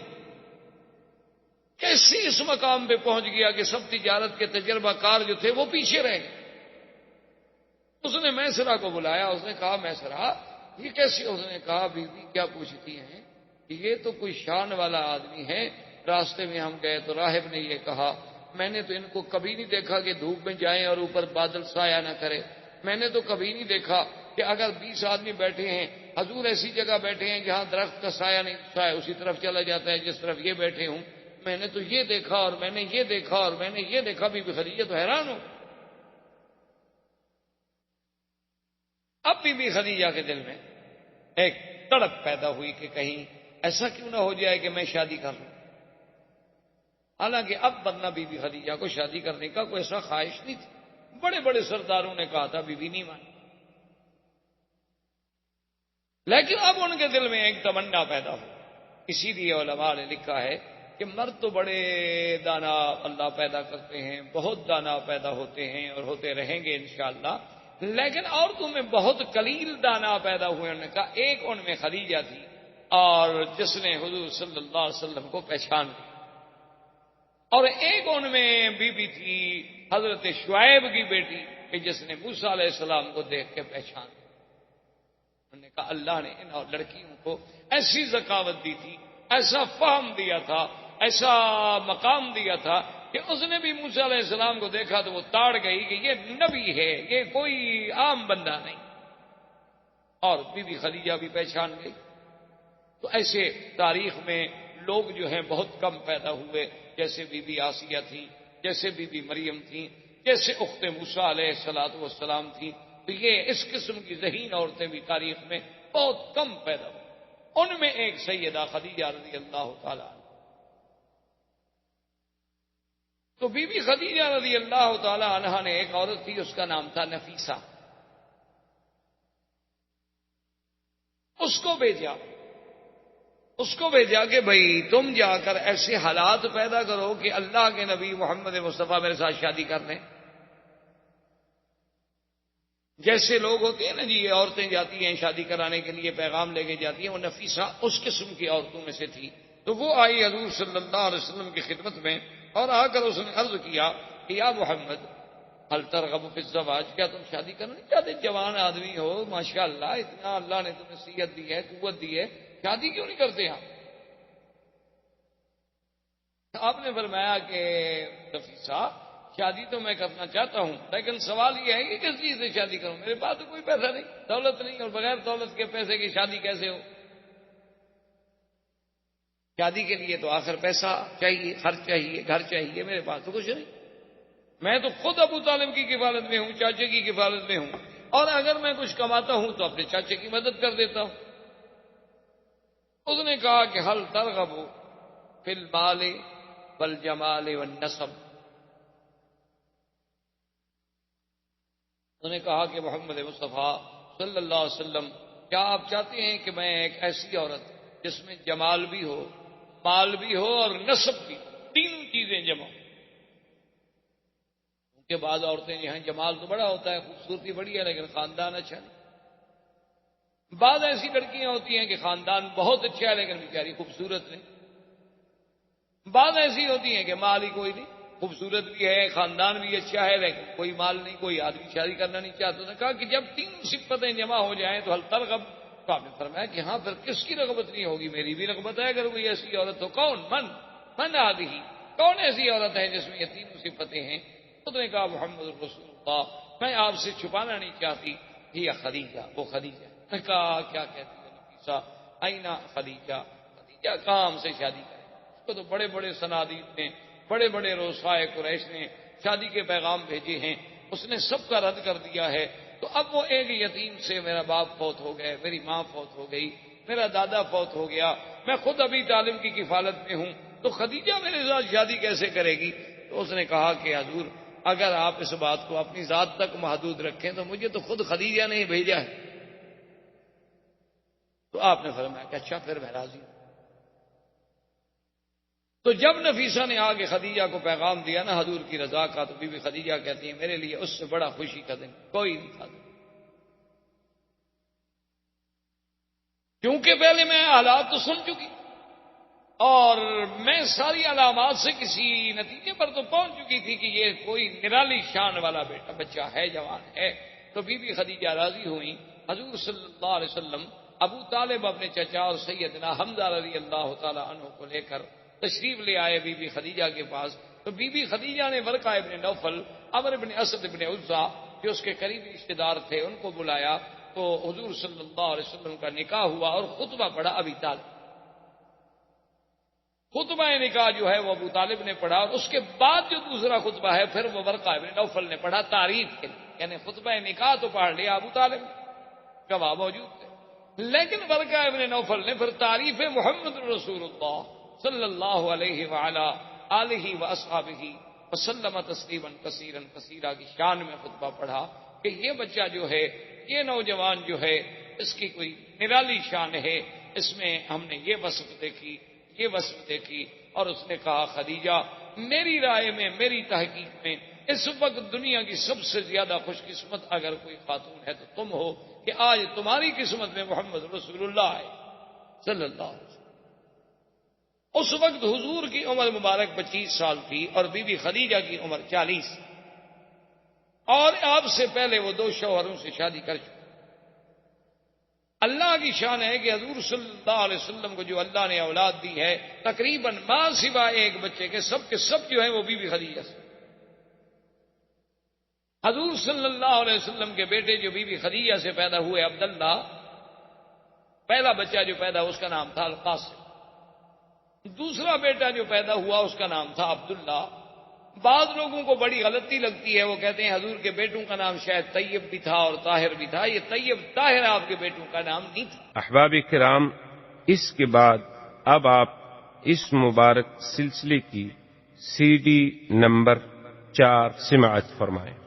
کیسے اس مقام پہ پہنچ گیا کہ سب تجارت کے تجربہ کار جو تھے وہ پیچھے رہ گئے، اس نے میسرہ کو بلایا، اس نے کہا میسرہ یہ کیسے؟ اس نے کہا بی بی کیا پوچھتی ہیں، یہ تو کوئی شان والا آدمی ہے، راستے میں ہم گئے تو راہب نے یہ کہا، میں نے تو ان کو کبھی نہیں دیکھا کہ دھوپ میں جائیں اور اوپر بادل سایہ نہ کرے، میں نے تو کبھی نہیں دیکھا کہ اگر 20 آدمی بیٹھے ہیں، حضور ایسی جگہ بیٹھے ہیں جہاں درخت کا سایہ نہیں، سایہ اسی طرف چلا جاتا ہے جس طرف یہ بیٹھے ہوں، میں نے تو یہ دیکھا اور میں نے یہ دیکھا اور میں نے یہ دیکھا۔ بی بی خدیجہ تو حیران ہو۔ اب بی بی خدیجہ کے دل میں ایک تڑپ پیدا ہوئی کہ کہیں ایسا کیوں نہ ہو جائے کہ میں شادی کر لوں۔ حالانکہ اب ورنہ بی بی خدیجہ کو شادی کرنے کا کوئی ایسا خواہش نہیں تھی، بڑے بڑے سرداروں نے کہا تھا، بی بی نہیں مانی، لیکن اب ان کے دل میں ایک تمنا پیدا ہو۔ اسی لیے علماء نے لکھا ہے کہ مرد تو بڑے دانا اللہ پیدا کرتے ہیں، بہت دانا پیدا ہوتے ہیں اور ہوتے رہیں گے انشاءاللہ، لیکن عورتوں میں بہت قلیل دانا پیدا ہوئے۔ انہوں نے کہا ایک ان میں خدیجہ تھی اور جس نے حضور صلی اللہ علیہ وسلم کو پہچان لیا، اور ایک ان میں بی بی تھی حضرت شعیب کی بیٹی کہ جس نے موسیٰ علیہ السلام کو دیکھ کے پہچان لیا۔ انہوں نے کہا اللہ نے ان لڑکیوں کو ایسی ذکاوت دی تھی، ایسا فہم دیا تھا، ایسا مقام دیا تھا کہ اس نے بھی موسیٰ علیہ السلام کو دیکھا تو وہ تاڑ گئی کہ یہ نبی ہے، یہ کوئی عام بندہ نہیں، اور بی بی خدیجہ بھی پہچان گئی۔ تو ایسے تاریخ میں لوگ جو ہیں بہت کم پیدا ہوئے، جیسے بی بی آسیہ تھی، جیسے بی بی مریم تھی، جیسے اخت موسیٰ علیہ السلام تھی۔ تو یہ اس قسم کی ذہین عورتیں بھی تاریخ میں بہت کم پیدا ہوئی، ان میں ایک سیدہ خدیجہ رضی اللہ تعالی عنہ۔ تو بی بی خدیجہ رضی اللہ تعالی عنہ نے ایک عورت تھی، اس کا نام تھا نفیسہ، اس کو بھیجا کہ بھائی تم جا کر ایسے حالات پیدا کرو کہ اللہ کے نبی محمد مصطفیٰ میرے ساتھ شادی کر لیں۔ جیسے لوگ ہوتے ہیں نا جی، یہ عورتیں جاتی ہیں شادی کرانے کے لیے پیغام لے کے جاتی ہیں، وہ نفیسہ اس قسم کی عورتوں میں سے تھی۔ تو وہ آئی حضور صلی اللہ علیہ وسلم کی خدمت میں اور آ کر اس نے عرض کیا کہ یا محمد هل ترغب فی الزواج، کیا تم شادی کرنا نہیں چاہتے؟ جوان آدمی ہو ماشاءاللہ، اتنا اللہ نے تمہیں صحت دی ہے، قوت دی ہے، شادی کیوں نہیں کرتے آپ؟ آپ نے فرمایا کہ نفیسہ شادی تو میں کرنا چاہتا ہوں، لیکن سوال یہ ہے کہ کس چیز سے شادی کروں؟ میرے پاس تو کوئی پیسہ نہیں، دولت نہیں، اور بغیر دولت کے پیسے کی شادی کیسے ہو؟ شادی کے لیے تو آخر پیسہ چاہیے، خرچ چاہیے، گھر چاہیے، میرے پاس تو کچھ نہیں۔ میں تو خود ابو طالب کی کفالت میں ہوں، چاچے کی کفالت میں ہوں، اور اگر میں کچھ کماتا ہوں تو اپنے چاچے کی مدد کر دیتا ہوں۔ اس نے کہا کہ حل ترغب فی المال والجمال والنسب، انہوں نے کہا کہ محمد مصطفیٰ صلی اللہ علیہ وسلم، کیا آپ چاہتے ہیں کہ میں ایک ایسی عورت جس میں جمال بھی ہو، مال بھی ہو اور نسب بھی، تینوں چیزیں جمع ہوں؟ ان کے بعد عورتیں جو ہیں جمال تو بڑا ہوتا ہے، خوبصورتی بڑی ہے، لیکن خاندان اچھا نہیں۔ بعض ایسی لڑکیاں ہوتی ہیں کہ خاندان بہت اچھا ہے لیکن بیچاری خوبصورت نہیں۔ بعض ایسی ہوتی ہیں کہ مال ہی کوئی نہیں، خوبصورت بھی ہے، خاندان بھی اچھا ہے، لیکن کوئی مال نہیں، کوئی آدمی شادی کرنا نہیں چاہتا۔ نے کہا کہ جب تین صفتیں جمع ہو جائیں تو حل ترغب، تو آپ نے فرمایا کہ ہاں پھر کس کی رغبت نہیں ہوگی؟ میری بھی رغبت ہے اگر کوئی ایسی عورت ہو۔ من آدھی، کون ایسی عورت ہے جس میں یہ تینوں صفتیں ہیں؟ تو نے کہا محمد رسول اللہ، میں آپ سے چھپانا نہیں چاہتی، یہ خدیجہ، وہ خدیجہ۔ نے کہا کیا کہتی ہے نفیسہ؟ آئینہ خدیجہ، خدیجہ کہاں ہم سے شادی کرے؟ اس کو تو بڑے بڑے صنادید نے، بڑے بڑے رؤسائے قریش نے شادی کے پیغام بھیجے ہیں، اس نے سب کا رد کر دیا ہے۔ تو اب وہ ایک یتیم سے، میرا باپ فوت ہو گئے، میری ماں فوت ہو گئی، میرا دادا فوت ہو گیا، میں خود ابھی طالب کی کفالت میں ہوں، تو خدیجہ میرے ساتھ شادی کیسے کرے گی؟ تو اس نے کہا کہ حضور اگر آپ اس بات کو اپنی ذات تک محدود رکھیں تو مجھے تو خود خدیجہ نے ہی بھیجا ہے۔ تو آپ نے فرمایا کہ اچھا پھر میں راضی ہوں۔ تو جب نفیسہ نے آگے خدیجہ کو پیغام دیا نا حضور کی رضا کا، تو بی بی خدیجہ کہتی ہیں میرے لیے اس سے بڑا خوشی کا دن کوئی نہیں تھا، کیونکہ پہلے میں حالات تو سن چکی اور میں ساری علامات سے کسی نتیجے پر تو پہنچ چکی تھی کہ یہ کوئی نرالی شان والا بیٹا بچہ ہے، جوان ہے۔ تو بی بی خدیجہ راضی ہوئی۔ حضور صلی اللہ علیہ وسلم ابو طالب اپنے چچا اور سیدنا حمزہ رضی اللہ تعالی عنہ کو لے کر تشریف لے آئے بی بی خدیجہ کے پاس۔ تو بی بی خدیجہ نے ورقہ ابن نوفل، عمرو بن اسد بن عزا جو اس کے قریبی رشتے دار تھے ان کو بلایا، تو حضور صلی اللہ علیہ وسلم کا نکاح ہوا اور خطبہ پڑھا ابی طالب۔ خطبہ نکاح جو ہے وہ ابو طالب نے پڑھا، اور اس کے بعد جو دوسرا خطبہ ہے پھر وہ ورقہ ابن نوفل نے پڑھا تعریف کے لیے، یعنی خطبہ نکاح تو پڑھ لیا ابو طالب، گواہ موجود تھے، لیکن ورقہ ابن نوفل نے پھر تعریف محمد رسول اللہ صلی اللہ علیہ وعلا آلہ واصحابہ وسلم تسلیما کثیرا کثیرا کی شان میں خطبہ پڑھا کہ یہ بچہ جو ہے، یہ نوجوان جو ہے، اس کی کوئی نرالی شان ہے، اس میں ہم نے یہ وصف دیکھی، یہ وصف دیکھی۔ اور اس نے کہا خدیجہ میری رائے میں، میری تحقیق میں اس وقت دنیا کی سب سے زیادہ خوش قسمت اگر کوئی خاتون ہے تو تم ہو کہ آج تمہاری قسمت میں محمد رسول اللہ ہے صلی اللہ علیہ وسلم۔ اس وقت حضور کی عمر مبارک 25 سال تھی اور بی بی خدیجہ کی عمر 40، اور آپ سے پہلے وہ 2 شوہروں سے شادی کر چکے۔ اللہ کی شان ہے کہ حضور صلی اللہ علیہ وسلم کو جو اللہ نے اولاد دی ہے تقریباً ماں سوائے ایک بچے کے سب جو ہیں وہ بی بی خدیجہ سے۔ حضور صلی اللہ علیہ وسلم کے بیٹے جو بی بی خدیجہ سے پیدا ہوئے عبداللہ، پہلا بچہ جو پیدا اس کا نام تھا القاسم، دوسرا بیٹا جو پیدا ہوا اس کا نام تھا عبداللہ۔ بعض لوگوں کو بڑی غلطی لگتی ہے، وہ کہتے ہیں حضور کے بیٹوں کا نام شاید طیب بھی تھا اور طاہر بھی تھا، یہ طیب طاہر آپ کے بیٹوں کا نام نہیں تھا۔ احباب کرام، اس کے بعد اب آپ اس مبارک سلسلے کی CD نمبر 4 سماعت فرمائیں۔